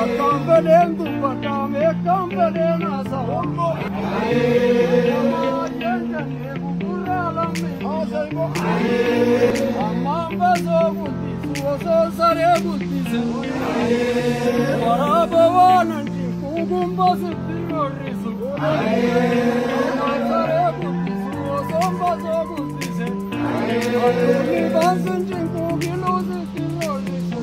Accompagnen dubbadame accompagnen asahombo Yangane bukuralambe asaybo Amma so guddi so sare guddi Parabawananti kugumba sittirorisu Sare guddi so bazo guddi Atuni bansanjin kugilu sittirorisu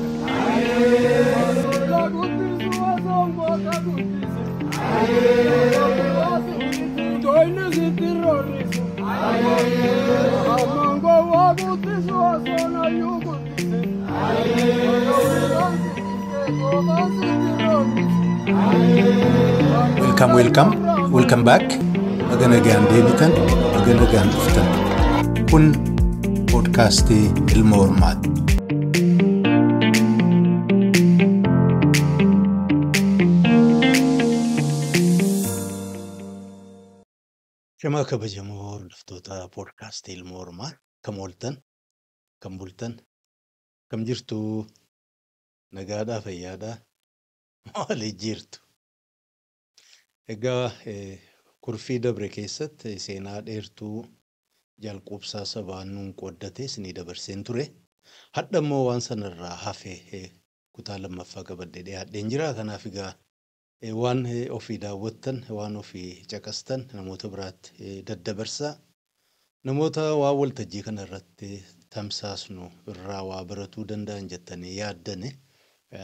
Welcome back. Maganagaan deebitan, maganagaan dhuftan. Kun podcastii Ilma Hormaati. Shama kabajamoo hordoftoota podcastii Ilma Hormaa kam ooltan, kam bultan, kam jirtu, nagaadhaa fayyaadhaa maali jirtu. Egaa kurfii dabre keessatti seenaa dheertuu jalqubsaa sabaan nuun qooddatee isinii dabarseen ture. Hadda immoo waan sanarraa hafe kutaa lammaffaa qabadhee dhiyaadheen jira. Kanaaf egaa waan ofii daawwattan, waan ofii caqastan namoota biraatti daddabarsaa. Namoota waa waltajjii kanarratti tamsaasnu irraa waa baratuu danda'an jettanii yaaddane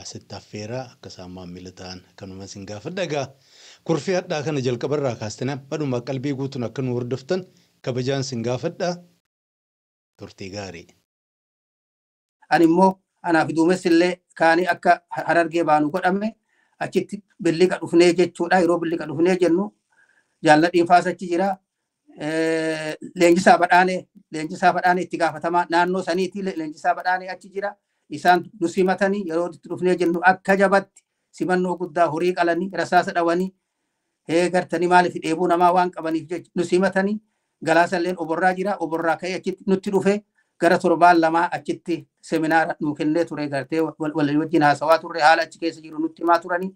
asitti affeeraa akka isaan maamila ta'an kanuma isin gaafadha. Egaa kurfii hadhaa kana jalqabarraa kaastanii baduma qalbii guutuun akka nu hordoftan kabajaan isin gaafadha. Turtii gaarii. Ani immoo anaaf duumessi illee kaanii akka Harargee baanu godhamne achitti billiqa dhufnee jechuudha. Yeroo billiqa dhufnee jennu jaalladhiin faasachi jira. Leenjisaa badhaanee itti gaafatamaa naannoo saniitii leenjisaa badhaanee achi jira. Isaan nu simatanii yeroo itti dhufnee jennu akka jabatti simannoo guddaa horii qalanii rasaasa dhawanii gartanii maaliif dheebuu namaa waan qabaniif jecha nu simatanii galaasalleen oborraa jira. Oborraa ka'ee achitti nutti dhufe gara torbaan lamaa achitti seminaara nu kennee ture gartee wal wajjin haasawaa turre haala achi keessa jiru nutti himaa turanii.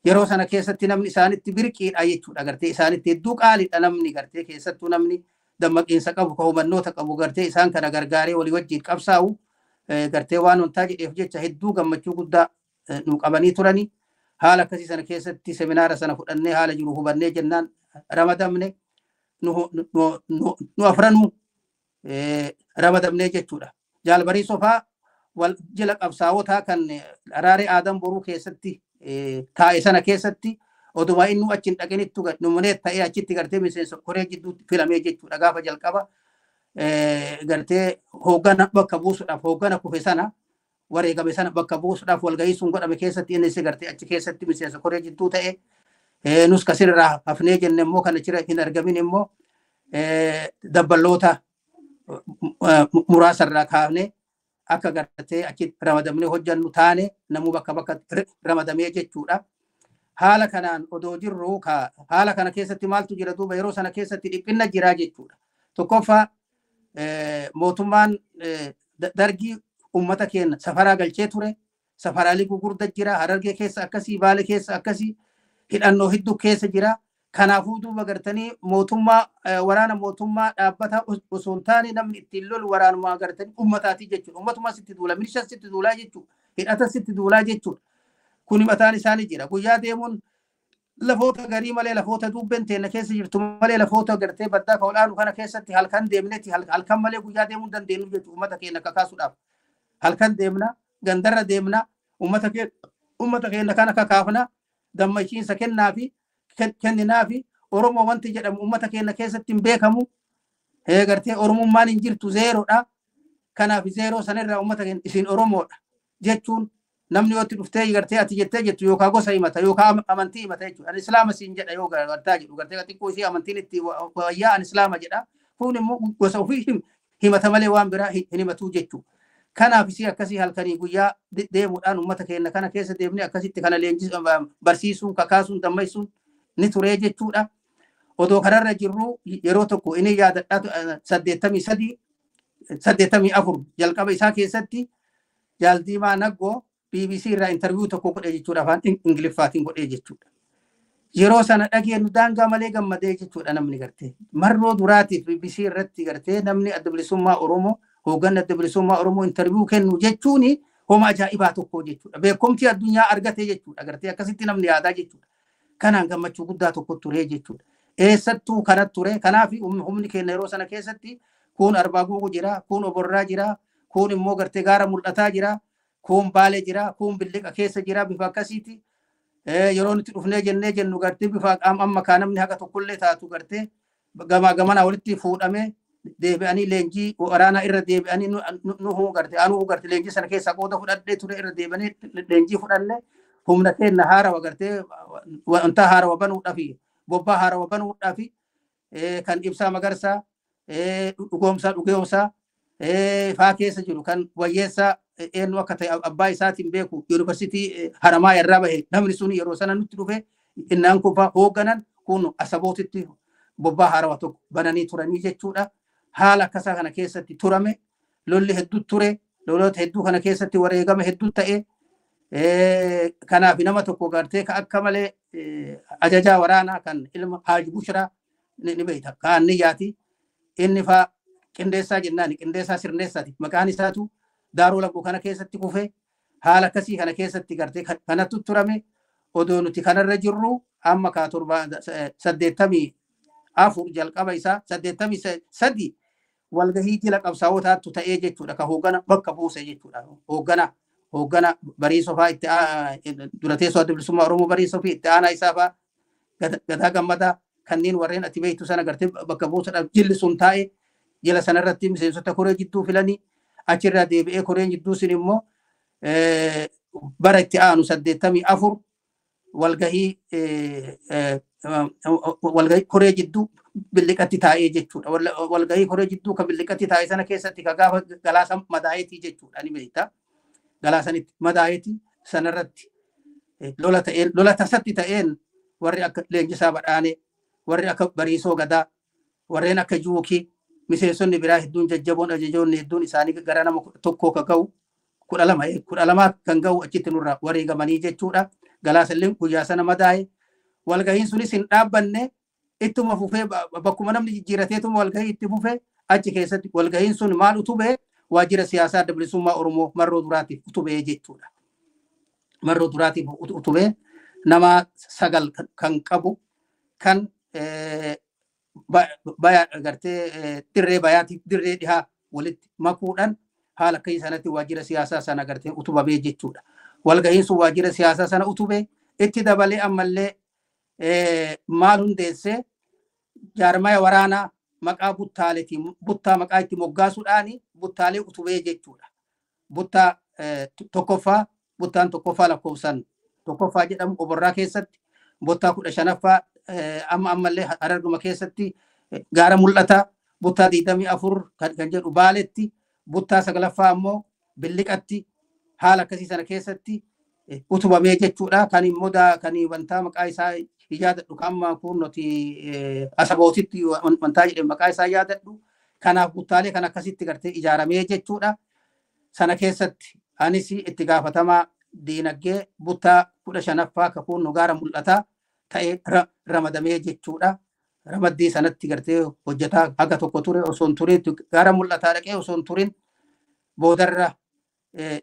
Yeroo sana keessatti namni isaanitti birqiidha jechuudha. Gartee isaanitti hedduu qaaliidha namni gartee keessattuu namni dammaqiinsa qabu, hubannoota qabu gartee isaan kana gargaaree walii wajjin qabsaa'u gartee waan hundaa jedheef jecha hedduu gammachuu guddaa nu qabanii turanii. Haala akkasii sana keessatti seminaara sana fudhannee haala jiru hubannee jennaan ramadamne nu afranuu ramadamnee jechuudha. Jaalbarii sofaa wal jila qabsaa'otaa kan Araaree Aadan Boruu keessatti taa'e sana keessatti oduma inni achiin dhaqinittu numunee ta'ee achitti gartee miseensa koree jidduutti filamee jechuudha. Gaafa jalqaba gartee hooggana bakka buusuudhaaf hooggana kufe sana wareegame sana bakka buusuudhaaf walgahii sun godhame keessatti inni gartee achi keessatti miseensa koree jidduu ta'e nus kasirraa hafnee jenne immoo kan achirra hin argamin immoo dabballoota muraasarraa kaafnee akka gartee achi ramadamnee hojjannu taane namuu bakka ramadamee jechuudha. Haala kanaan odoo jirru haala kana keessatti maaltu jira duuba yeroo sana keessatti dhiphinna jiraa jechuudha. Tokkoffaa mootummaan dargii ummata keenya safaraa galchee ture. Safaraalee gugurdaa jira. Harargee keessa akkasii, Baalee keessa akkasii, hidhannoo hedduu keessa jira. Kanaafuu duuba gartanii mootummaa waraana mootummaa dhaabbata osoo hin taane namni ittiin lolu waraanuma gartanii ummataati jechuudha. Ummatuma sitti duula, milishaa sitti duulaa jechuudha. Hidhata sitti duulaa jechuudha. Kuni mataan isaanii jira. Guyyaa deemuun lafoota garii malee lafoota dubbeen teenya keessa jirtu malee lafoota gartee baddaa ka olaanu kana keessatti halkan deemnetti halkan malee guyyaa deemuu dandeenyu jechuudha. Ummata keenya kakaasuudhaaf halkan deemna, gandarra deemna, ummata keenya kana kakaafna, dammaqiinsa kenninaafi Oromoo wanti jedhamu ummata keenya keessatti hin beekamu. Gartee Oromummaan hin jirtu zeeroodha. Kanaaf zeeroo sanarraa ummata keenya isin Oromoodha jechuun namni yoo dhuftee gartee ati jettee jettu yookaan gosa himata yookaan amantii himata jechuudha. Ani islaama siin jedha yoo gartaa jedhu gartee xiqqoo ishee amantiin itti wayyaa ani islaama jedha. Kun immoo gosa ofii himata malee waan biraa hin himatuu jechuudha. Kanaaf isii akkasii halkanii guyyaa deemuudhaan ummata keenya kana keessa deemnee akkasitti kana barsiisuun kakaasuun dammaysuun ni ture jechuudha. Odoo kanarra jirru yeroo tokko inni yaadadhaa 83 jalqaba isaa keessatti Jaaldiimaa Naggoo BBC irraa interview tokko godhee jechuudha afaan Ingiliffaatiin godhee jechuudha. Yeroo sana dhageenyu daangaa malee gammadee jechuudha namni gartee. Marroo duraatiif BBC irratti gartee namni adda bilisummaa Oromoo hoogganni adda bilisummaa Oromoo interview kennu jechuuni homa ajaa'ibaa tokko jechuudha. Beekumtii addunyaa argate jechuudha gartee akkasitti namni yaadaa jechuudha. Kanaan gammachuu guddaa tokko ture jechuudha. Eessattuu kanat ture kanaaf humni keenya yeroo sana keessatti kun arbaa guugu jira, kun oborraa jira, kun immoo gartee gaara mul'ataa jira, kun baalee jira, kun billiqa keessa jira bifa akkasiiti. Yeroo nuti dhufnee jennee jennu gartee bifa amma kaa namni haga tokkollee taatu gartee gamaa gamanaa walitti fuudhamee deebi'anii leenjii waraanaa irra deebi'anii nu gartee anuu gartee leenjii sana keessaa qooda fudhadhee ture irra deebi'anii leenjii fudhanne humna keenya haarawa gartee wanta haarawa banuudhaafi bobbaa haarawa banuudhaafi kan ibsaa magarsaa dhugoomsaa faa keessa jiru kan wayyeessaa eenyu akka ta'e abbaa isaatiin beeku yuunivarsiitii haramaa irraa bahe namni sun yeroo sana nutti dhufe innaan kun hoogganan kun asabootitti bobbaa haarawa tokko bananii turanii jechuudha. Haala akkasaa kana keessatti turame lolli hedduu ture loloota hedduu kana keessatti wareegama hedduu ta'e kanaaf nama tokko gartee akka malee ajajaa waraanaa kan ilma Haaji Bushraa ni beekta kaan niyyaati inni faa qindeessaa jennaan qindeessaa sirneessaati maqaan isaatu daaroo laggoo kana keessatti kufe haala akkasii kana keessatti gartee kanattu turame odoo nuti kanarra jirru amma kaa 84 jalqaba isaa 83 walgahii jila qabsaa'otaatu ta'ee jechuudha ka hooggana bakka buuse jechuudha hooggana bariisoo faa itti dura teessoo adda bilisummaa Oromoo bariisoo fi itti aanaa isaa faa gadaa gammadaa kanneen warreen ati beektu sana gartee bakka buusadhaaf jilli sun taa'e jila sanarratti miseensota koree jidduu filanii achirraa deebi'ee koreen jidduu sun immoo bara itti aanu 84 walgahii koree jidduu billiqatti taa'ee jechuudha. Walgahii koree jidduu kan billiqatti taa'e sana keessatti ka gaafa galaasa madaayetii jechuudha ni beekta. Galaasanitti madaayetii sanarratti lola tasatti ta'een warri akka Leenjisaa Badhaanee warri akka Bariisoo Gadaa warreen akka Juukii miseensonni biraa hedduun jajjaboon ajajoonni hedduun isaanii gara nama tokkoo ka ga'u 12 kan ga'u achitti nurraa wareegamanii jechuudha. Galaasalleen guyyaa sana madaa'e walgahiin sunis hin dhaabbanne ittuma fufee bakkuma namni jijjiirateetuma walgahii itti fufee achi keessatti walgahiin sun maal utubee waajjira siyaasaa adda bilisummaa Oromoo marroo duraatiif utubee jechuudha. Marroo duraatiif utubee nama 9 kan qabu kan gartee dirree bayaatiif dirree dhihaa walitti makuudhaan haala akkasii sanatti waajjira siyaasaa sana gartee utubamee jechuudha. Walgahiin sun waajjira siyaasaa sana utubee itti dabalee ammallee maal hundeessee jaarmaya waraanaa maqaa buttaaleetiin buttaa maqaa itti moggaasuudhaan buttaalee utubee jechuudha. Buttaa tokkoffaa buttaan tokkoffaa lakkoofsan tokkoffaa jedhamu oborraa keessatti buttaa 15ffaa ammallee Hararguma keessatti gaara mul'ata buttaa 24 kan jedhu Baaleetti buttaa 9ffaa ammoo Billiqatti haala akkasii sana keessatti utubamee jechuudha. Kan immoo kan wantaa maqaa isaa yaadadhu kamma kun nuti asabootitti wantaa jedhee maqaa isaa yaadadhu. Kanaaf buttaalee kan akkasitti gartee ijaaramee jechuudha. Sana keessatti anis itti gaafatamaa diinagdee buttaa 15ffaa ka kun gaara mul'ataa ta'ee ramadamee jechuudha. Ramaddii sanatti gartee hojjetaa haga tokko ture osoo hin turin gaara mul'ataa dhaqee osoo hin turin boodarra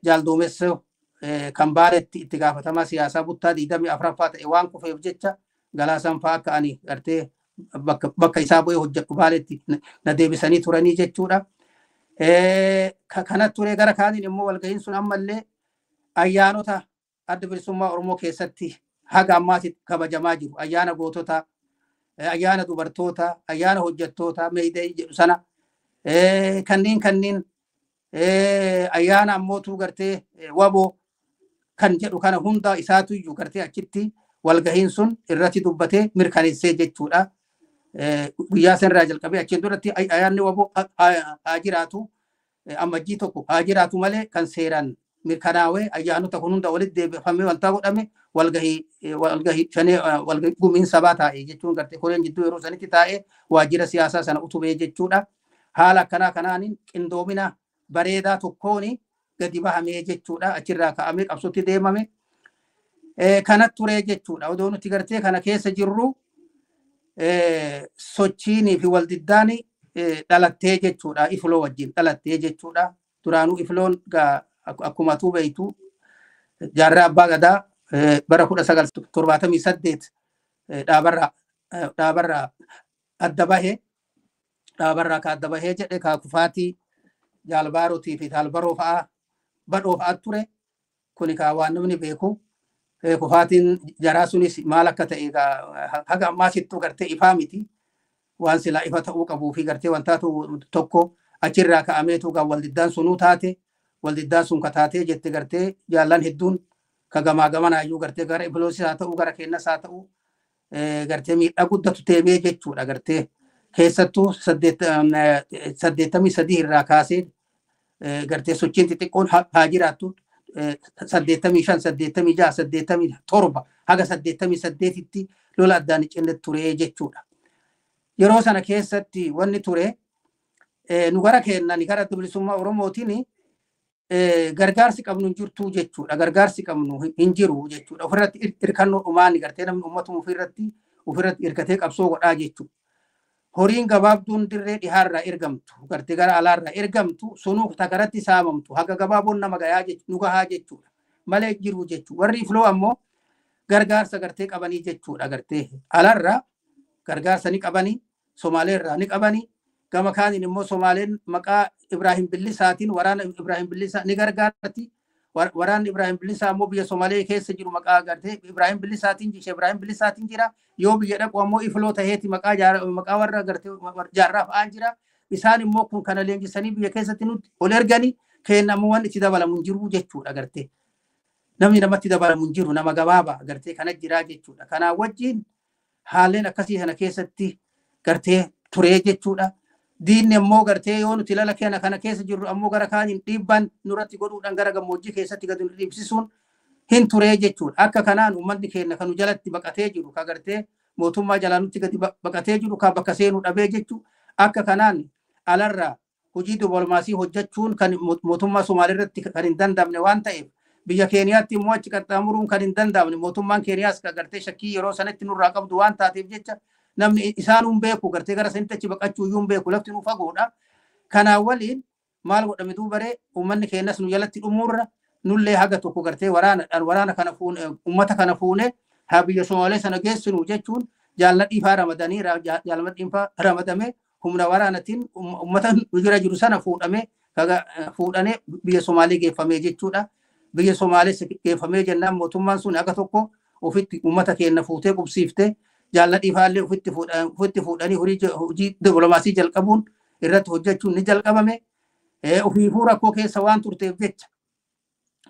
jaaldoomessa kan Baaleetti itti gaafatamaa siyaasaa buttaa 24ffaa ta'e waan kufeef jecha Galaasaan fa'aa akka ani gartee bakka isaa bu'ee hojjedhu Baaleetti na deebisanii turanii jechuudha. Kanatti ture gara kaaniin immoo walgahiin sun ammallee ayyaanota adda bilisummaa Oromoo keessatti haga ammaatti kabajamaa jiru. Ayyaana goototaa, ayyaana dubartoota, ayyaana hojjettoota, meeyidee jedhu sana kanneen ayyaana ammootu gartee waboo kan jedhu kana hunda isaatu iyyuu gartee achitti walgahiin sun irratti dubbatee mirkaneessee jechuudha. Guyyaa sanarraa jalqabee achiin duratti ayyaanni waboo haa jiraatu ammajjii tokko haa jiraatu malee kan seeraan mirkanaawee ayyaanota kun hunda walitti deebifamee wanta godhame walgahii shanee walgahii gumiin sabaa taa'ee jechuun gartee koreen jidduu yeroo sanitti taa'ee waajjira siyaasaa sana utubee jechuudha. Haala akkanaa kanaanin qindoomina bareedaa tokkoon gadi bahamee jechuudha. Achirraa ka'amee qabsootti deemame. Kanatti turee jechuudha. Odoo nuti gartee kana keessa jirru sochiinii fi waldiddaan dhalattee jechuudha. Ifloo wajjin dhalattee jechuudha. Duraanuu ifloon akkuma tuu beeytu jaarraa abbaa gadaa bara 1978 dhaabarraa adda bahee jedhe kaakufaatii jaalbaarotii fi taalbaroo fa'aa badhoo fa'aa ture. Kuni waan namni beeku. Kufaatiin jaraa sunis maal akka ta'e haga ammaa sittuu gartee ifaa miti. Waan silaa ifa ta'uu qabuu fi gartee wantaatu tokko achirraa ka'ameetu waldiddaan sunuu taate. Waldiddaan sun kataatee jette gartee jaallan hedduun ka gamaa gamanaayyuu gartee gara Ifloosis haa ta'u gara kennas haa ta'u gartee miidhaa guddatu deemee jechuudha. Gartee keessattuu 83 irraa kaasee gartee sochiin xixiqqoon haa jiraattu 85, 86, 87 haga 88tti lola addaan cinne ture jechuudha. Yeroo sana keessatti wanni ture nu gara kennan gara bilisummaa Oromootiin gargaarsi qabnu hin jirtu jechuudha. Gargaarsi qabnu hin jiru jechuudha. Ofirratti hirkannoo dhumaan gartee namni uummatuma ofirratti hirkatee qabsoo godhaa jechuudha. Horiin gabaabduun dirree dhihaarraa ergamtu gartee gara alaarraa ergamtu sunuu takaratti saamamtu haga gabaaboon nama gayaa nu gahaa jechuudha. Malee jiru jechuudha. Warri Ifloo ammoo gargaarsa gartee qabanii jechuudha. Gartee alaarraa gargaarsa ni qabanii Somaaleerraa ni qabanii gama kaaniin immoo Somaaleen maqaa Ibrahim Billisaatiin waraana Ibrahim Billisaa ni gargaarti. Waraanni Ibrahim Billisaa ammoo biyya Somaalee keessa jiru maqaa gartee Ibrahim Billisaatiin jira. Yoo biyya dhaqu ammoo Ifloo taheeti maqaa warra gartee jaarraa fa'aan jira. Isaan immoo kun kana leenjisanii biyya keessatti nuti ol erganii kennamu waan itti dabalamu hin jiru jechuudha. Gartee namni namatti dabalamu hin jiru nama gabaabaa gartee kana jira jechuudha. Kanaan wajjin haalleen akkasii kana keessatti gartee turee jechuudha. Diinni ammoo gartee yoo nuti lala kana keessa jirru ammoo gara kaaniin dhiibbaan nurratti godhuudhaan gara gammoojjii keessatti gadi dhiibsisuun hin turee jechuudha. Akka kanaan uummanni keenya kanu jalatti baqatee jiru ka gartee mootummaa jalaa nutti gadi baqatee jiru ka bakka seenuu dhabee jechuudha. Akka kanaan alarraa hojii dippiloomaasii hojjechuun kan mootummaa Somaalee irratti kan hin danda'amne waan ta'eef biyya Keeniyaatti immoo achi qaxxaamuruun kan hin danda'amne mootummaan Keeniyaas ka gartee shakkii yeroo sanatti nurraa qabdu waan taateef jecha namni isaanuun beeku gartee gara sanitti achi baqachuu iyyuu beeku lafti nu fagoodha. Kanaan waliin maal godhame duubaree uummanni keenyas nu jalatti dhumuurra nullee haga tokko gartee waraana kana fuune uummata kana fuune haa biyya Somaalee sana geessinu jechuun jaalladhiifaa ramadanii jaalladhiifaa ramadame humna waraanatiin uummata nu jira jiru sana fuudhanii biyya Somaalee geeffamee jechuudha. Biyya Somaalee geeffamee jennaan mootummaan sun haga tokko ofitti uummata keenya fuutee qubsiiftee jaalladhiifaallee ofitti fuudhanii hojii dippiloomaasii jalqabuun irratti hojjechuun ni jalqabame. Ofiifuu rakkoo keessa waan turteef jecha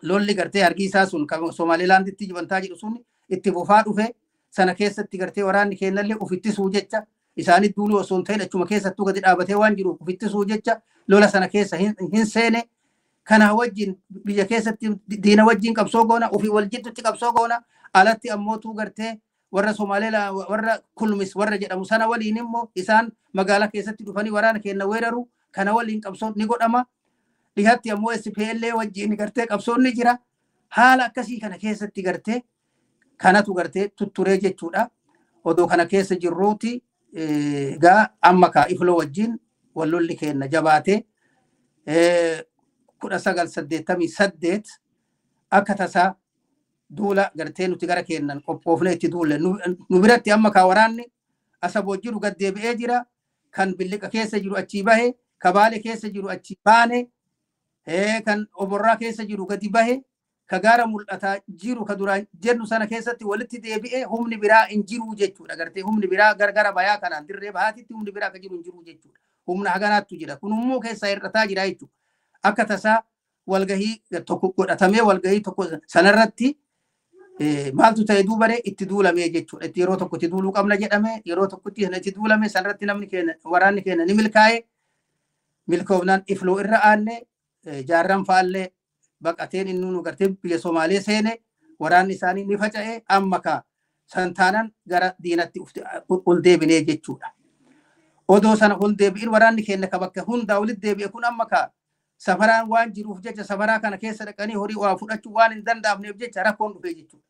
lolli gartee hargiisaa sun kan Somaalilaanditti jibantaa jedhu sun itti fufaa dhufe sana keessatti gartee waraanni keenyallee ofittisuu jecha isaanii duuluu osoo hin ta'in achuma keessattuu gadi dhaabatee waan jiruuf ofittisuu jecha lola sana keessa hin seene. Kana wajjin biyya keessatti diina wajjin qabsoo goona ofii wal jidduutti qabsoo goona alatti ammootuu gartee warra Somaaliyaa warra kulmis warra jedhamu sana waliin immoo isaan magaalaa keessatti dhufanii waraana keenya weeraru kana waliin qabsoon ni godhama. Dhihatti ammoo SPLA wajjin gartee qabsoon ni jira. Haala akkasii kana keessatti gartee kanatu gartee tutturee jechuudha. Odoo kana keessa jirruuti gaa amma kaa Ifloo wajjin wallolli keenya jabaatee 1988 akka tasaa duula gartee nuti gara keenyan qophoofne itti duulle nu biratti amma kaa waraanni Asaboo jiru gad deebi'ee jira. Kan Billiqa keessa jiru achii bahe, ka Baale keessa jiru achii baane, kan Oborraa keessa jiru gadi bahe, ka Gaara Mul'ataa jiru ka duraan jennu sana keessatti walitti deebi'ee humni biraa hin jiru jechuudha. Gartee humni biraa gargara bayaa kanaan dirree bahaatitti humni biraa ka jiru hin jiru jechuudha. Humna haganaattu jira. Kun immoo keessa hir'ataa jira jechuudha. Akka tasaa walgahii tokko godhatamee walgahii tokko sanarratti maaltu ta'e duubaree itti duulamee jechuudha. Itti yeroo tokko itti duuluu qabna jedhame yeroo tokkotti itti duulame sanarratti namni keenya waraanni keenya ni milkaa'e. Milkoofnaan Ifloo irra aanne jaarran faallee baqateen inni nu gartee biyya Somaalee seene waraanni isaanii ni faca'e amma kaa santaanan gara diinatti ol deebinee jechuudha. Odoo sana ol deebi'in waraanni keenya ka bakka hundaa walitti deebi'e kun amma kaa safaraan waan jiruuf jecha safaraa kana keessa dhaqanii horii waa fudhachuu waan hin danda'amneef jecha rakkoon dhufee jechuudha.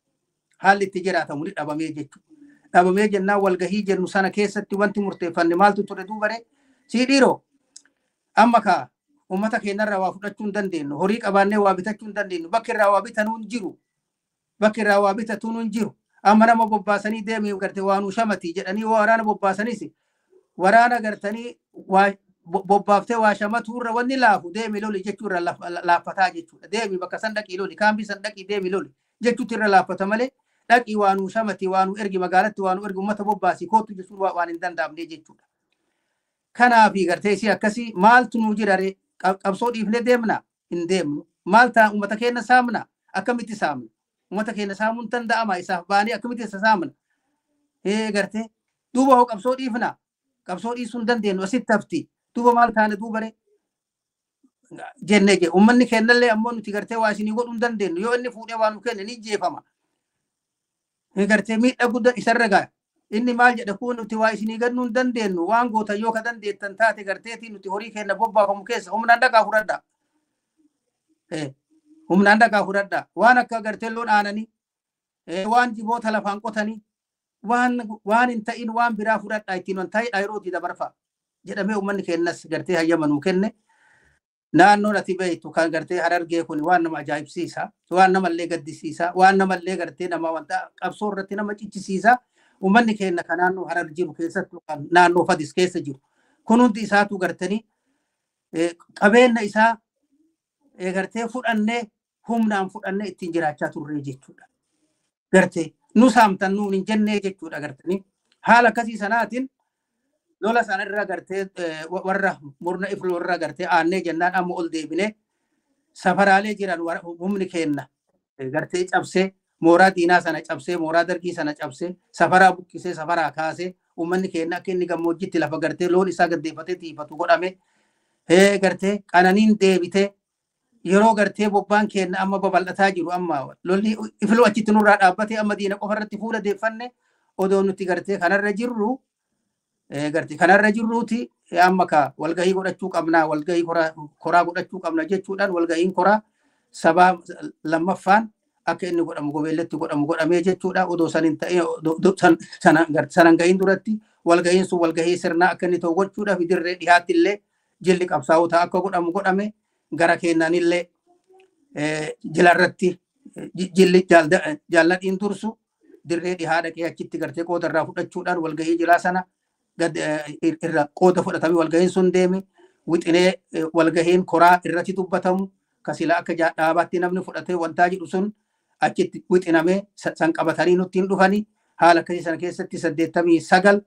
Haalli itti jiraatamu ni dhabamee jechuudha. Dhabamee jennaan walgahii jennu sana keessatti wanti murteeffanne maaltu ture duubare sii dhiiroo amma kaa ummata keenyarraa waa fudhachuu hin dandeenyu horii qabaannee waa bitachuu hin dandeenyu bakki irraa waa bitanuu hin jiru bakki irraa waa bitatuun hin jiru amma nama bobbaasanii deemee garte waanuu shamatii jedhanii waraana bobbaasaniis waraana gartanii waa bobbaaftee waa shamatuu irra wanni laafu deemi loli jechuu irra laaffataa jechuudha. Deemi bakka san dhaqii loli kaambii san dhaqii deemi loli jechuutti irra laaffata malee dhaqii waanuu shamatii waanuu ergi magaalatti waanuu ergi ummata bobbaasii kootu jechuun waan hin danda'amne jechuudha. Kanaafi gartee isii akkasii maaltu nuu jirare qabsoo dhiifnee deemna hin deemnu maal ta'a ummata keenya saamna akkamitti saamna ummata keenya saamuun danda'ama isaaf baanii akkamitti isa saamna gartee duuba hoo qabsoo dhiifna qabsoo dhiisuun dandeenyu asitti hafti duuba maal taane duubare jennee je ummanni kennallee ammoo nuti gartee waa isinii godhuu hin dandeenyu yoo inni fuudhee waan nu kenne ni jeefama gartee miidhaa guddaa isarra ga'a inni maal jedha kun nuti waa isinii gannuu hin dandeenyu waan goota yoo ka dandeettan taate garteetii nuti horii keenya bobbaafamu keessa humnaan dhaqaa fudhadha humnaan dhaqaa fudhadha waan akka gartee loon aananii waan jiboota lafaan qotanii waan hin ta'in waan biraa fudhadha ittiin waan ta'edha yeroo itti dabarfa jedhamee ummanni keenyas gartee hayyamanuu kenne naannoon ati beektu kan gartee Harargee kun waan nama ajaa'ibsiisa waan namallee gaddisiisa waan namallee gartee nama wanta qabsoo irratti nama cichisiisa ummanni keenya kan naannoo Harar jiru keessattuu kan naannoo Fadis keessa jiru kun hundi isaatu gartanii qabeenya isaa gartee fudhannee humnaan fudhannee ittiin jiraachaa turre jechuudha. Gartee nu saamtan nuun hin jennee jechuudha gartanii haala akkasii sanaatiin lola sanarra gartee warra murna iflu warra gartee aannee jennaan amma ol deebinee safaraalee jiran humni keenya gartee cabsee mooraa diinaa sana cabsee mooraa dargii sana cabsee safaraa buqqisee safaraa kaasee ummanni keenya akka inni gammoojjitti lafa gartee loon isaa gaddeeffatee tiifatu godhame gartee qananiin deebitee yeroo gartee bobbaan keenya amma babal'ataa jiru amma lolli iflu achitti nurraa dhaabbatee amma diina qofa irratti fuula deeffanne odoo nuti gartee kanarra jirru gartee kanarra jirruuti amma ka walgahii godhachuu qabnaa walgahii koraa godhachuu qabna jechuudhaan walgahiin koraa sabaa lammaffaan akka inni godhamu gobeelletti godhamu godhamee jechuudha odoo sanin ta'ee sanan gahiin duratti walgahiin sun walgahii sirnaa akka inni ta'u gochuudhaaf dirree dhiyaatti illee jilli qabsaa'otaa akka godhamu godhame gara keenyaan illee jilarratti jilli jaalladhiin tursu dirree dhihaa dhaqee achitti gartee qooda irraa fudhachuudhaan walgahii jilaa sana irra qooda fudhatamee walgahiin sun deeme wixinee walgahiin koraa irratti dubbatamu kasila akka dhaabaatti namni fudhatee wantaa jedhu sun achitti wixinamee san qabatanii nutti hin dhufanii haala akkasii sana keessatti 89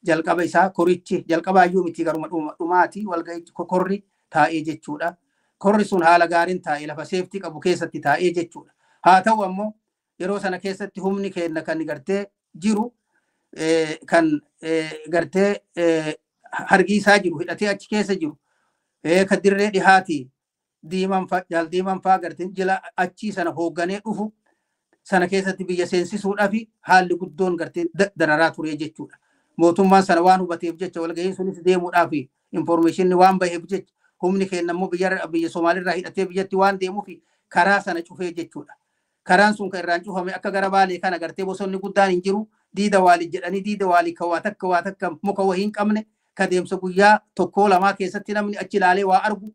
jalqaba isaa korichi jalqaba iyyuu miti garuma dhumaati walgahii korri taa'ee jechuudha. Korri sun haala gaariin taa'ee lafa seeftii qabu keessatti taa'ee jechuudha. Haa ta'u ammoo yeroo sana keessatti humni keenya kan gartee jiru kan gartee hargiisaa jiru hidhatee achi keessa jiru kan dirree dhihaati diiman faa gartee jila achii sana hoogganee dhufu sana keessatti biyya seensisuudhaaf haalli guddoon gartee dararaa ture jechuudha. Mootummaan sana waan hubateef jecha walgahiin sunis deemuudhaaf informeeshinni waan baheef jecha humni keenya immoo biyya Somaaliirraa hidhatee biyyatti waan deemuuf karaa sana cufee jechuudha. Karaan sun kan irraan cufame akka gara Baalee kana gartee bosonni guddaan hin jiru diida waalii jedhanii diida waalii kan waa takka muka wahii hin qabne ka deemsa guyyaa tokkoo lamaa keessatti namni achi ilaalee waa argu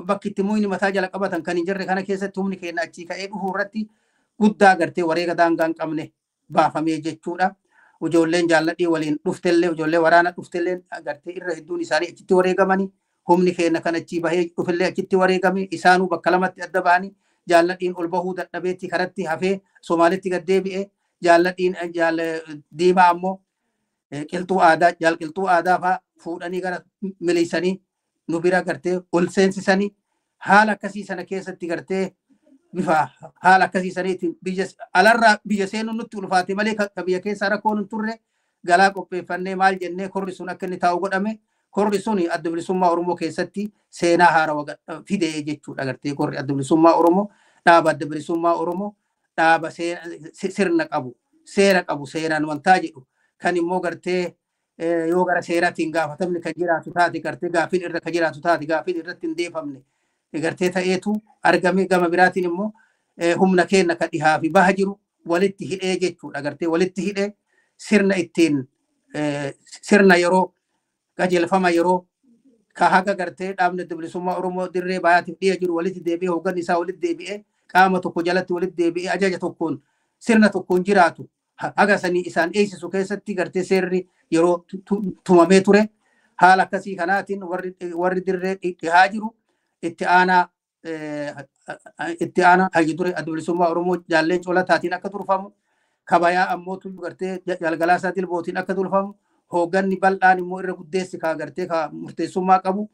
bakki itti muyni mataa jala qabatan kan hin jirre kana keessatti humni keenya achii ka'ee dhufuu irratti guddaa gartee wareega daangaa hin qabne baafamee jechuudha. Ijoolleen jaalladhii waliin dhuftellee ijoollee waraana dhuftellee gartee irra hedduun isaanii achitti wareegamanii humni keenya kan achii bahee dhufillee achitti wareegame isaanuu bakka lamatti adda bahanii jaalladhiin ol bahuu dadhabeetti karatti hafee Somaalitti gad deebi'ee jaalladhiin diimaa ammoo qilxuu aadaa fa'aa fuudhanii gara miliisanii nu bira gartee ol seensisanii haala akkasii sana keessatti gartee bifa haala akkasii saniitiin alarraa biyya seenuu nutti ulfaate malee ka biyya keessaa rakkoon hin turre galaa qopheeffannee maal jennee korri sun akka inni taa'u godhame korri sun adda bilisummaa Oromoo keessatti seenaa haarawaa fidee jechuudha gartee korri adda bilisummaa Oromoo dhaaba adda bilisummaa Oromoo dhaaba sirna qabu seera qabu seeraan wantaa jedhu kan immoo gartee yoo gara seeraatiin gaafatamni kan jiraatu taate gartee gaafiin irra kan jiraatu taate gaafiin irratti hin deefamne gartee ta'eetu argame gama biraatiin immoo humna keenya ka dhihaa fi baha jiru walitti hidhee jechuudha gartee walitti hidhee sirna ittiin sirna yeroo qajeelfama yeroo ka haga gartee dhaabni bilisummaa Oromoo dirree bayaatiif dhiya jiru walitti deebi'ee hoogganni isaa walitti deebi'ee qaama tokko jalatti walitti deebi'ee ajaja tokkoon sirna tokkoon jiraatu haga sanii isaan eeysisu keessatti gartee seerri yeroo tumamee ture haala akkasii kanaatiin warri dirree dhihaa jiru itti aanaa hayyu dure adda bilisummaa Oromoo jaalleen colataatiin akka turfamu kabayaa ammoo gartee jalgalaasaa dilbootiin akka turfamu hoogganni bal'aan immoo irra guddeessi ka gartee ka murteessummaa qabu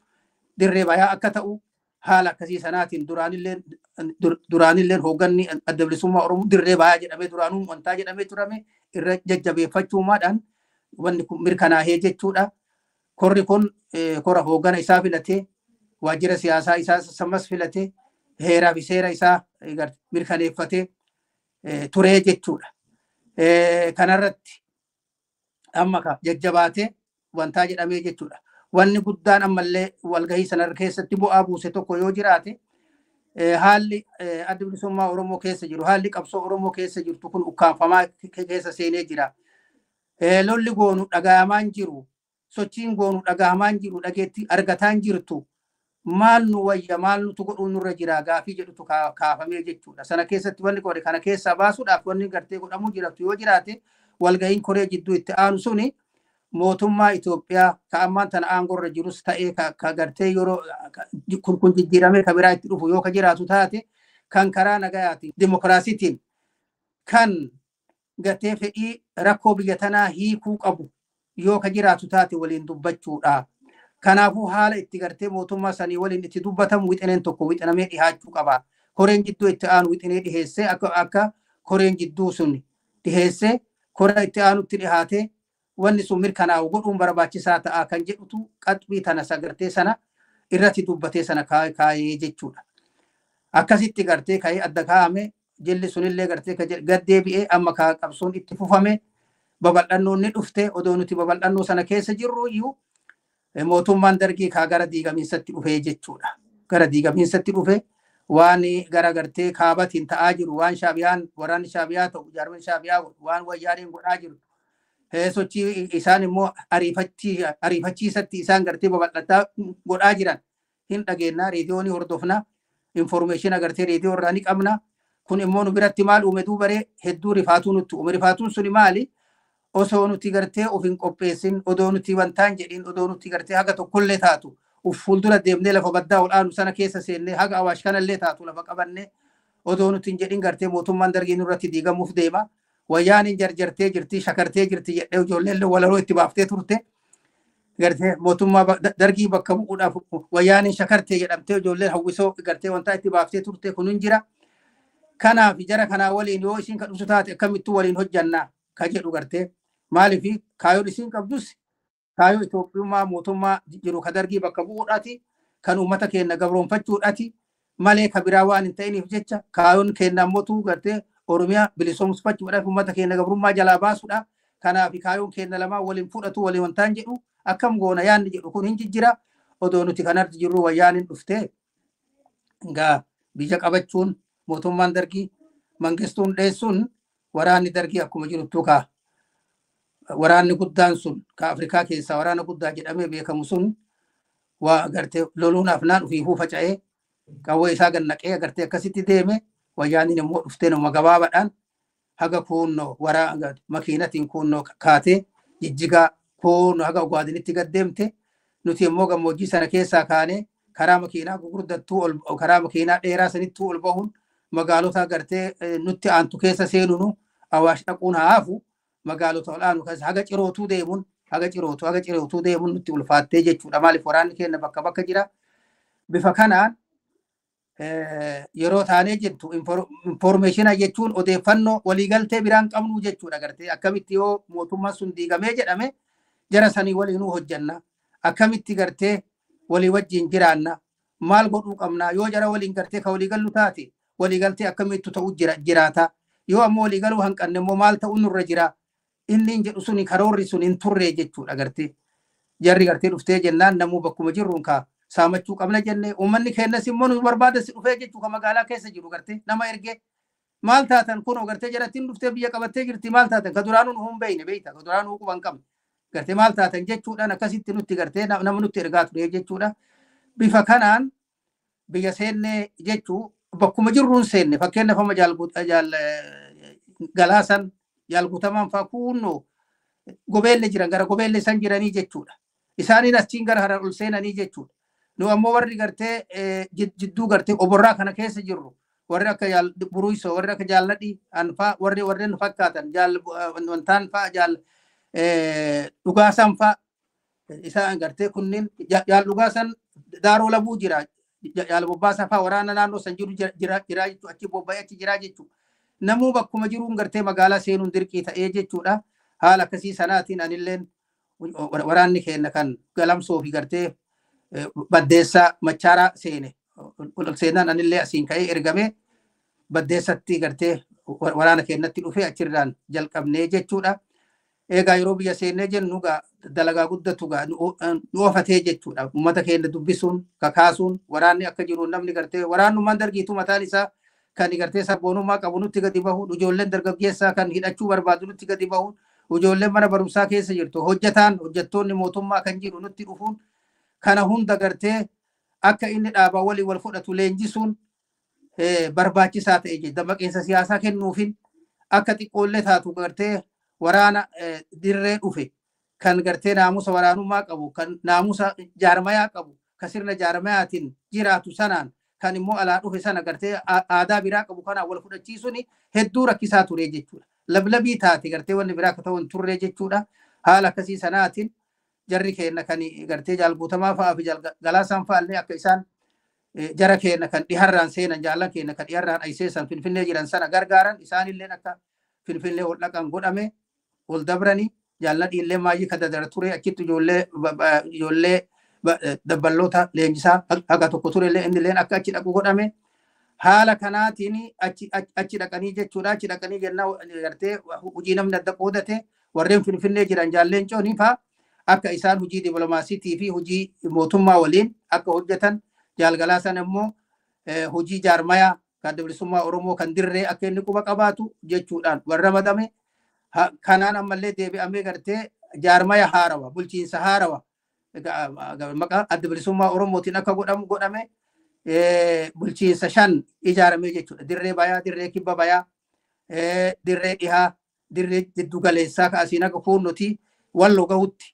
dirree bayaa akka ta'u haala akkasii sanaatiin duraanilleen hoogganni adda bilisummaa Oromoo dirree bayaa jedhamee duraanuu wantaa jedhamee turame irra jajjabeeffachuumaadhaan wanni kun mirkanaa'ee jechuudha. Korri kun kora hooggana isaa filatee waajjira siyaasaa isaa sammas filatee heeraa fi seera isaa mirkaneeffatee turee jechuudha. Kanarratti amma ka jajjabaatee wantaa jedhamee jechuudha. Wanni guddaan ammallee walgahii sanarra keessatti bu'aa buuse tokko yoo jiraate haalli adda bilisummaa Oromoo keessa jiru haalli qabsoo Oromoo keessa jirtu kun ukkaanfamaa keessa seenee jira. Lolli goonu dhagahamaan jiru sochiin goonu dhagahamaan jiru dhageetti argataan jirtu maal nu wayya maal nutu godhuu nurra jira gaafii jedhutu kaafamee jechuudha. Sana keessatti wanni qoode kana keessaa baasuudhaaf wanni gartee godhamuu jiratu yoo jiraate walgahiin koree jidduu itti aanu suni mootummaa Itoophiyaa ka ammaan tana aangorra jirus ta'ee ka gartee yeroo kun jijjiiramee ka biraa itti dhufu yoo ka jiraatu taate kan karaa nagayaatiin dimokiraasiitiin kan gatee fedhii rakkoo biyya tanaa hiikuu qabu yoo ka jiraatu taate waliin dubbachuudha. Kanaafuu haala itti gartee mootummaa sanii waliin itti dubbatamu wixineen tokko wixinamee dhihaachuu qaba. Koreen jidduu itti aanu wixinee dhiheessee akka koreen jidduu sun dhiheessee kora itti aanutti dhihaatee wanni sun mirkanaa'u godhuun barbaachisaa ta'a kan jedhutu qaxbii tana sagartee sana irratti dubbatee sana kaayee jechuudha. Akkasitti gartee kaayee adda kaa'ame jilli sunillee gartee gaddeebi'ee amma qabsoon itti fufame babal'annoon ni dhufte odoo nuti babal'annoo sana keessa jirru iyyuu mootummaan dargii gara diigamiinsatti dhufee jechuudha. Gara diigamiinsatti dhufe waan gara gartee kaabatiin ta'aa jiru waan shaabiyaan waraanni shaabiyaa ta'u jaarmeen shaabiyaa waan wayyaaniin godhaa jiru. Sochii isaan immoo ariifachiisatti isaan gartee babal'ataa godhaa jiran hin dhageenna reediyoonii hordofna informeeshinii agartee reediyoo irraa ni qabna. Kun immoo nu biratti maal uume duubaree hedduu rifaatuu nutti uume. Rifaatuun suni maali? Osoo nuti gartee of hin qopheessin odoo nuti wantaan jedhin odoo nuti gartee haga tokkollee taatu fuuldura deemnee lafa baddaa ol aanu sana keessa seennee haga Awaash kanallee taatu lafa qabannee odoo nuti hin jedhin gartee mootummaan dargii nurratti diigamuuf deema. Wayyaaniin jarjartee jirti shakartee jirti jedhee ijoolleen walaloo itti baaftee turte. Gartee mootummaa dargii bakka bu'uudhaaf wayyaaniin shakartee jedhamtee ijoolleen hawwisoo gartee wantaa itti baaftee turte kun hin jira. Kanaaf jara kanaa waliin yoo isin ka dhufu taate akkamittuu waliin hojjannaa ka jedhu gartee maaliif kaayoon isin qabdus kaayoo Itoophiyummaa mootummaa jiru ka dargii bakka bu'uudhaati kan uummata keenya gabroonfachuudhaati malee ka biraa waan hin ta'iniif jecha kaayoon keenya mootuu gartee Oromiyaa bilisoomsufachuudhaaf uummata keenya gabrummaa jalaa baasuudha. Kanaaf kaayoon keenya lamaan waliin fudhatu waliin wantaan jedhu akkam goona yaanni jedhu kun hin jijjira. Odoo nuti kanarra jirru wayyaaniin dhuftee gaa biyya qabachuun mootummaan dargii mangistuun dheessuun waraanni dargii akkuma jirtu kaa waraanni guddaan sun ka Afrikaa keessaa waraana guddaa jedhamee beekamu sun waa gartee loluunaaf naan ufiifuu faca'ee qawwee isaa gannaqee agartee akkasitti deeme wayyaaniin immoo dhuftee nama gabaabaadhaan haga kuunnoo waraana makiinatiin kuunnoo kaatee jijjigaa kuunnoo haga Ogaadinitti gaddeemte nuti immoo gammoojjii sana keessaa kaanee karaa makiinaa gurguddattuu karaa makiinaa dheeraa sanittuu ol bahuun magaalota gartee nutti aantu keessa seenunu Awaash dhaquun haafu magaalota ol aanu keessa haga cirootuu deemuun nutti ulfaattee jechuudha. Maaliif waraanni keenya bakka bakka jira. Bifa kanaan yeroo taanee jettu informeeshina jechuun odeeffannoo waliigaltee biraan qabnu jechuudha. Gartee akkamitti yoo mootummaan sun diigamee jedhame jara sanii waliinuu hojjanna. Akkamitti gartee walii wajjin jiraanna. Maal godhuu qabna yoo jara waliin gartee ka waliigallu taate waliigaltee akkamittu ta'u jiraata. Yoo ammoo waliigaluu hanqanne immoo maal ta'u nurra jira. Inni jedhu suni karoorri sun hin turre jechuudha gartee. Jarri gartee dhuftee jennaan namuu bakkuma jirruun ka saamachuu qabna jenne uummanni keenyas immoo nu barbaada si dhufee jechuu ka magaalaa keessa jiru gartee nama ergee maal taatan kun gartee jalattiin dhuftee biyya qabattee jirti maal taatan ka duraanuu nu hin beeyne beeyta ka duraanuu quban qabne gartee maal taatan jechuudhaan akkasitti nutti gartee nama nutti ergaa ture jechuudha. Bifa kanaan biyya seenne jechuu bakkuma jirruun seenne fakkeenyaaf amma galaasan jaalgutamaan fa'aa kunnoo gobeelle jiran gara gobeelle san jiranii jechuudha. Isaaniin achiin gara hara ol seenanii jechuudha. Nu ammoo warri gartee jidduu gartee oborraa kana keessa jirru warri akka buruisoo warri akka jaalladhii anfaa warreen fakkaatan wantaan fa'aa dhugaasan fa'aa isaan gartee kunniin dhugaasan daaroo labuu jira bobbaasaa fa'aa waraana naannoo san jiru jira jechuudha achi bobba'ee achi jira jechuudha. Namuu bakkuma jiruun gartee magaalaa seenuun dirqii ta'ee jechuudha. Haala akkasii sanaatiin anilleen waraanni keenya kan galamsoo fi gartee baddeessaa machaaraa seene ol seenaan anillee asiin ka'ee ergamee baddeessatti gartee waraana keenyatti dhufee achirraan jalqabnee jechuudha. Egaa yeroo biyya seennee jennu dalagaa guddatu nu ofatee jechuudha. Uummata keenya dubbisuun kakaasuun waraanni akka jiru namni gartee waraannummaan dargiitu mataan isaa kan gartee sabboonummaa qabu nutti gadi bahu ijoolleen dargaggeessaa kan hidhachuu barbaadu nutti gadi bahu ijoolleen mana barumsaa keessa jirtu hojjettoonni mootummaa kan jiru nutti dhufuun kana hunda gartee akka inni dhaabaa walii wal fudhatu leenjisuun barbaachisaa ta'e jedha. Dammaqinsa siyaasaa kennuufin akka xiqqoollee taatu gartee waraana dirree dhufe kan gartee naamusa waraanummaa qabu kan naamusa jaarmayaa qabu kan sirna jaarmayaatiin jiraatu sanaan kan immoo alaa dhufe sana gartee aadaa biraa qabu kana wal fudhachiisuun hedduu rakkisaa ture jechuudha. Lablabii taate gartee wanni biraa akka ta'u turre jechuudha. Haala akkasii sanaatiin jarri keenya kan gartee jaalgutamaa fa'aa fi galaasaan fa'aallee akka isaan jara keenya kan dhiharraan seenan jaallan keenya kan dhiharraan ayseessan finfinnee jiran sana gargaaran isaanillee akka finfinnee ol dhaqan godhame ol dabranii jaalladhiillee maayyii kan dadara ture achitti ijoollee dabballoota leenjisaa haga tokko turellee innilleen akka achi dhaqu godhame. Haala kanaatiin achi dhaqanii jechuudha. Achi dhaqanii jennaa gartee hojii namni adda qoodate warreen finfinnee jiran jaalleen coonii fa'aa akka isaan hojii dippiloomaasiitii fi hojii mootummaa waliin akka hojjetan jaalgalaasan immoo hojii jaarmayaa kan bilisummaa Oromoo kan dirree akka inni quba qabaatu jechuudhaan warra madame. Kanaan ammallee deebi'amee gartee jaarmaya haarawa bulchiinsa haarawa maqaa adda bilisummaa Oromootiin akka godhame bulchiinsa 5 ijaaramee jechuudha. Dirree bayaa, dirree kibba bayaa, dirree dhihaa, dirree jiddu galeessaa kaasiin akka fuunnuti walloo gahutti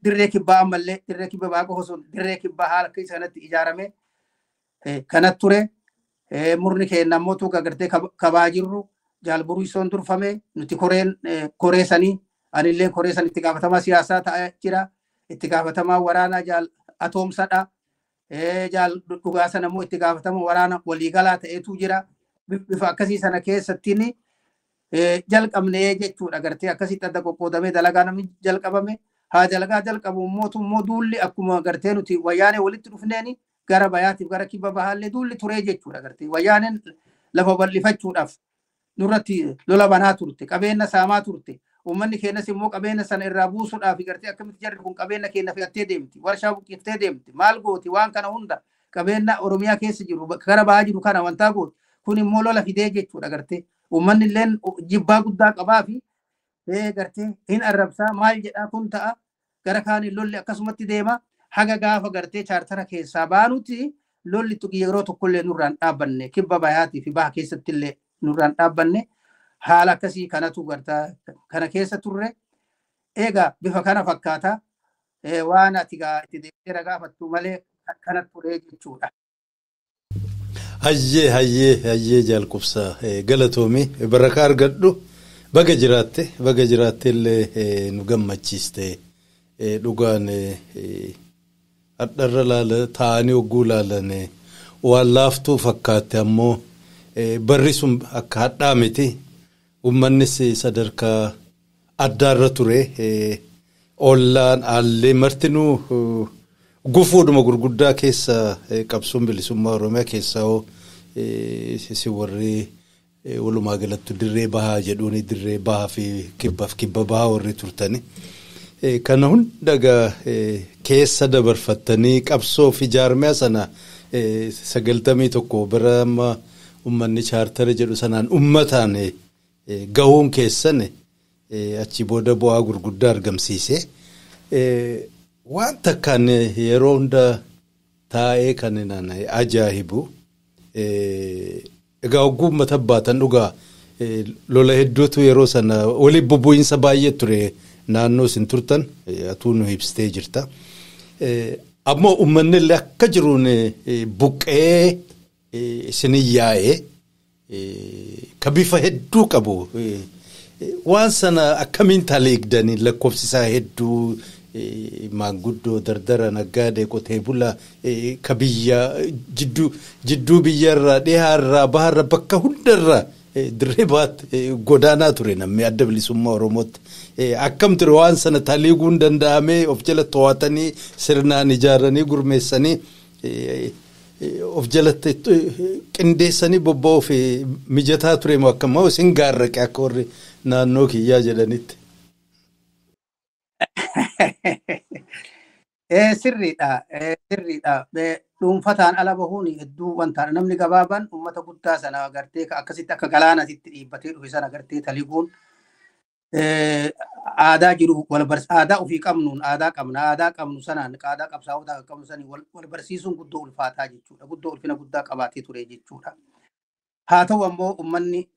dirree kibbaa ammallee dirree kibba bayaa qofa dirree kibbaa haala akka sanatti ijaaramee kanatti ture. Murni keenya ammoo tuuqa gartee kabaa jirru jaalburuisoon durfame nuti koreessanii anillee koreessan itti gaafatamaa siyaasaa ta'aa jira. Itti gaafatamaa waraanaa jaal atoomsadha. Jaal dhugaasan ammoo itti gaafatamaa waraana waliigalaa ta'etu jira. Bifa akkasii sana keessattiin jalqabnee jechuudha. Gartee akkasitti adda qoqqoodamee dalagaa namni jalqabame. Haa dalagaa jalqabu immoo duulli akkuma gartee nuti wayyaanee walitti dhufneeni gara bayaatiif gara kibba bahaallee duulli turee jechuudha. Gartee wayyaaneen lafa bal'ifachuudhaaf nurratti lola banaa turte, qabeenya saamaa turte. Uummanni keenyas immoo qabeenya sana irraa buusuudhaaf gartee akkamitti jarri kun qabeenya keenya fe'attee deemti, warshaa buqqiftee deemti, maal gooti waan kana hunda qabeenya Oromiyaa keessa jiru gara bahaa jiru kana wantaa gooti. Kun immoo lola fidee jechuudha. Gartee uummanni illee jibbaa guddaa qabaa fi gartee hin arrabsaa maal jedhaa kun ta'a gara kaaniin lolli akkasumatti deema haga gaafa gartee chaartara keessaa baanuti lolli yeroo tokkollee nurraan dhaabbanne kibba bayaatii fi baha keessatti illee nurraan dhaabbanne. Haala akkasii kanatu gartaa kana keessa turre. Egaa bifa kana fakkaata waan ati itti deemtee gaafattu malee kana ture jechuudha. Hayyee jaalqubsaa galatoomi baraka argadhu baga jiraatte illee nu gammachiiste dhugaan addarra laala taa'anii hogguu laalan waan laaftuu fakkaatte ammoo barri sun akka hadhaa miti. Uummannis sadarkaa addaarra ture ollaan allee martinuu gufuudhuma gurguddaa keessa qabsoon bilisummaa Oromiyaa keessaa si warri walumaa galatti dirree bahaa jedhuun dirree bahaa fi kibba bahaa warri turtani. kana hundaga keessa dabarfattanii qabsoo fi jaarmiyaa sana 91 bira amma ummanni chaartara jedhu sanaan ummataan gahuun keessan achi booda bu'aa gurguddaa argamsiise. Waan takkaan yeroo hunda taa'ee kan ajaa'ibu egaa uummata baatan dhugaa lola hedduutu yeroo sana waliin bubu'insa baay'ee ture naannoo isin turtan atuu nu ibsitee jirta. Ammoo uummanni illee akka jiruun buqqee isin yaa'ee ka bifa hedduu qabu waan sana akkamiin taleegdanii lakkoofsisaa hedduu maanguddoo dardara naggaadee qotee bulaa ka biyya jidduu biyyarraa dhiyaarraa baharra bakka hundarraa dirreebaat godaanaa ture namni adda bilisummaa Oromootti akkam ture waan sana taleeguun danda'amee of jala to'atanii sirnaan ijaaranii gurmeessanii of jalatti qindeessanii bobba'uuf mijataa ture moo akkamaa isin gaarraqe akka warri naannoo kiyyaa jedhanitti. Sirriidha. Dhuunfataan ala bahuun hedduu wanta namni gabaabaan uummata guddaa sana agartee akkasitti akka galaanatti dhiibbatee dhufe sana agartee taliiguun aadaa jiru aadaa ofii qabnuun aadaa qabnu sanaan aadaa qabsaa'otaa qabnu sanii wal barsiisuun guddoo ulfaataa jechuudha. Guddoo ulfina guddaa qabaatee ture jechuudha. Haa ta'u ammoo uummanni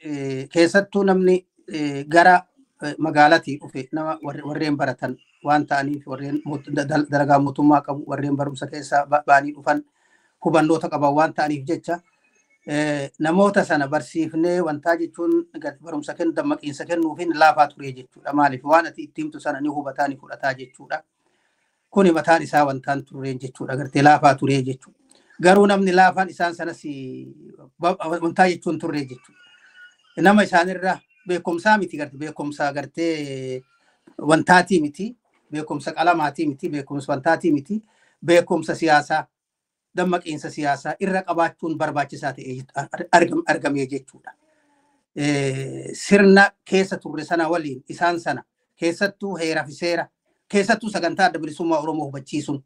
keessattuu namni gara magaalatii dhufe nama warreen baratan waan ta'aniif warreen dalagaa mootummaa qabu warreen barumsa keessa ba'anii dhufan hubannoota qaban waan ta'aniif jecha namoota sana barsiifnee wantaa jechuun barumsa kennu dammaqiinsa kennuufiin laafaa ture jechuudha. Maaliif waan ati itti himtu sana ni hubataa ni fudhataa jechuudha. Kuni mataan isaa wantaan tureen jechuudha. Agartee laafaa ture jechuudha. Garuu namni laafaan isaan sanas wantaa jechuun turre jechuudha. Nama isaanirra beekumsaa miti gartee beekumsa gartee wantaatii miti beekumsa qalamaatii miti beekumsa wantaatii miti beekumsa siyaasaa dammaqiinsa siyaasaa irra qabaachuun barbaachisaa ta'e argamee jechuudha. Sirna keessa turre sana waliin isaan sana keessattuu heeraa fi seera keessattuu sagantaa adda bilisummaa Oromoo hubachiisuun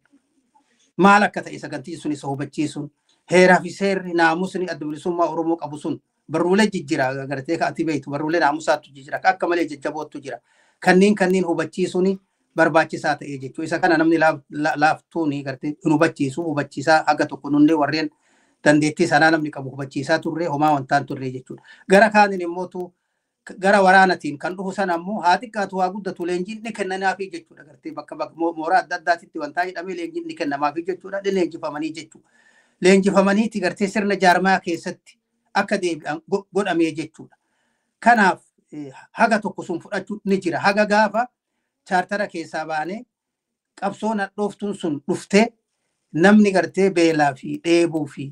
maal akka ta'e sagantiin sun isa hubachiisuun heeraa fi seerri naamusni adda bilisummaa Oromoo qabu sun barruulee jijjiira agartee ka'ati beektu barruulee naamusaatu jijjiira akka malee jajjaboottu jira kanneen hubachiisuun barbaachisaa ta'e jechuudha. Isa kana namni laaftuun agartee hin hubachiisu hubachiisaa haga tokko nunnee warreen dandeettii sanaa namni qabu hubachiisaa turre homaa wantaan turre jechuudha. Gara kaaniin immoo gara waraanatiin kan dhufu sana ammoo haa xiqqaatu haa guddatu leenjiin ni kennamaafi jechuudha. Agartee bakka mooraa adda addaatitti wantaa jedhamee leenjiin ni kennamaafi jechuudha. Leenjifamanii jechuudha. Leenjifamaniiti agartee sirna jaarmaa keessatti akka deebi'an godhamee jechuudha. Kanaaf haga tokko sun fudhachuu ni jira. Haga gaafa chaartara keessaa baanee qabsoon hadhooftuun sun dhuftee namni gartee beelaa fi dheebuu fi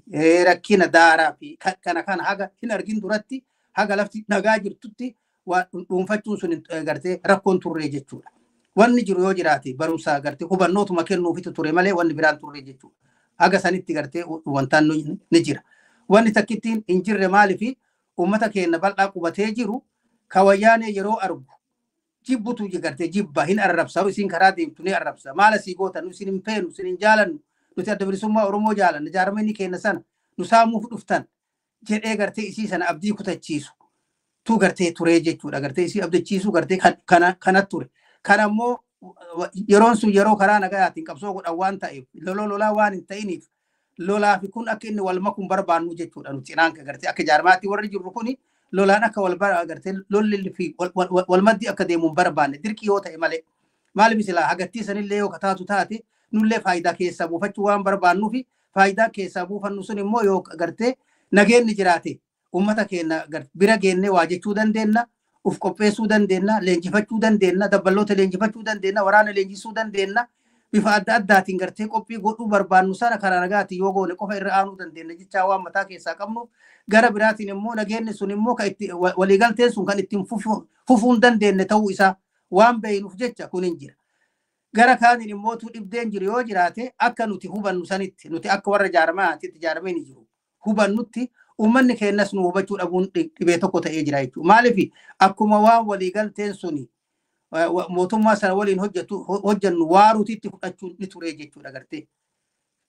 rakkina daaraa fi kana haga hin argin duratti haga lafti nagaa jirtutti waan dhuunfachuun sun gartee rakkoon turre jechuudha. Wanni jiru yoo jiraate barumsa gartee hubannootuma kennuufitu ture malee wanni biraan turre jechuudha. Haga sanitti gartee wantaan ni jira. Wanni takkittiin hin jirre maaliif uummata keenya bal'aa qubatee jiru kawayyaanee yeroo argu jibbutu gartee jibba hin arrabsa isin karaa deemtu ni arrabsa maala sii gootan isin hin feenu isin hin jaalannu nuti adda bilisummaa Oromoo jaalanna jaarmanni keenya sana nu saamuuf dhuftan jedhee gartee isii sana abdii kutachiisu tu gartee ture jechuudha. Gartee isii abdachiisu gartee kana ture. Kana ammoo yeroon sun yeroo karaa nagayaatiin qabsoo godhan waan ta'eef lolaa waan hin ta'iniif lolaa fi kun akka inni wal makuun barbaannu jechuudha. Nuti cinaan gartee akka jaarmaatti warri jirru kuni lolaan akka wal agartee lolli fi wal maddi akka deemuun barbaanne dirqii yoo ta'e malee maaliif silaa hagattii sanillee yoo kataatu taate nullee faayidaa keessaa buufachuu waan barbaannuu fi faayidaa keessaa buufannu sun immoo yoo agartee nageenni jiraate uummata keenya bira geennee waa jechuu dandeenya uf qopheessuu dandeenya leenjifachuu dandeenya dabballoota leenjifachuu dandeenya waraana leenjisuu dandeenya bifa adda addaatiin gartee qophii godhuu barbaannu sana karaa nagaatti yoo goone qofa irra aanuu dandeenya jechaa waan mataa keessaa qabnu gara biraatiin immoo nageenni sun immoo kan itti waliigalteen sun kan ittiin fufuun dandeenye ta'uu isaa waan beeynuuf jecha kun hin jira. Gara kaaniin immoo dhibdeen jiru yoo jiraate akka nuti hubannu sanitti nuti akka warra jaarmaatti jaaramee ni jiru hubannutti uummanni keenyas nu hubachuu dhabuun dhibee tokko ta'ee jira jechuudha. Maaliif akkuma waan waliigalteen suni mootummaa sana waliin hojjannu waaruutitti fudhachuun ni ture jechuudha gartee.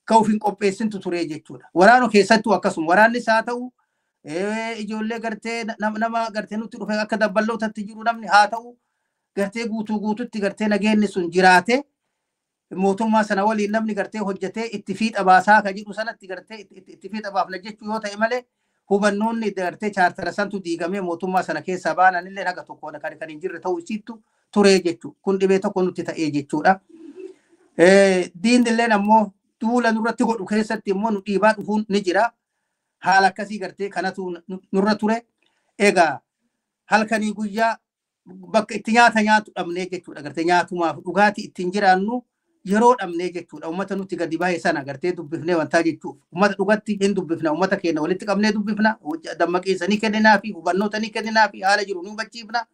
Ka ofiin qopheessintu ture jechuudha. Waraana keessattuu akkasuma waraannis haa ta'u ijoollee gartee nama gartee nutti dhufe akka dabballootatti jiru namni haa ta'u gartee guutuutti gartee nageenyi sun jiraate mootummaa sana waliin namni gartee hojjetee itti fiixa baasaa ka jedhu sanatti gartee itti fiixa baafna jechuu yoo ta'e malee hubannoonni gartee chaartara santu diigamee mootummaa sana keessaa baanan illee haga tokko kan hin jirre ta'uu isiittu ture jechuudha. Kun dhibee tokko nutti ta'ee jechuudha. Diinilleen ammoo duula nurratti godhu keessatti immoo nu dhiibaa dhufuun ni jira. Haala akkasii gartee kanatu nurra ture. Egaa halkanii guyyaa bakka itti nyaatu dhabnee jechuudha. Gartee nyaatumaaf dhugaatii ittiin jiraannu yeroo dhabnee jechuudha. Uummata nutti gadi bahe sana gartee dubbifnee wantaa jechuuf. Uummata dhugatti hin dubbifna. Uummata keenya walitti qabnee dubbifna. Dammaqeessanii kenninaa fi hubannoota ni kenninaa fi haala jiru ni hubachiifna.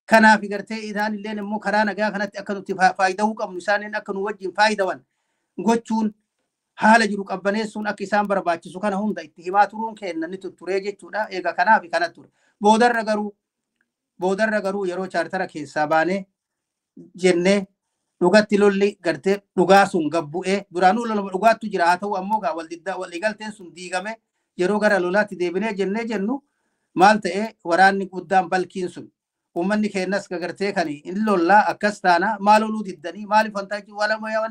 Kanaaf gartee isaan illee immoo karaa nagaa kanatti akka nuti faayida'uu qabnu isaan akka nu wajjin faayidawan gochuun haala jiru qabbaneessuun akka isaan barbaachisu kana hunda itti himaa turuun keenya ni turee jechuudha. Egaa kanaaf kana ture. Boodarra garuu yeroo chaartara keessaa baanee jennee dhugatti lolli gartee dhugaa sun gabbu'ee duraanuu lola dhugaattu jira haa ta'u ammoo waliigalteen sun diigame yeroo gara lolaatti deebinee jennee jennu maal ta'ee waraanni guddaan balkiin sun uummanni keenyas gartee kan inni lollaa akkas taana maal oluu diddanii maaliif wantaa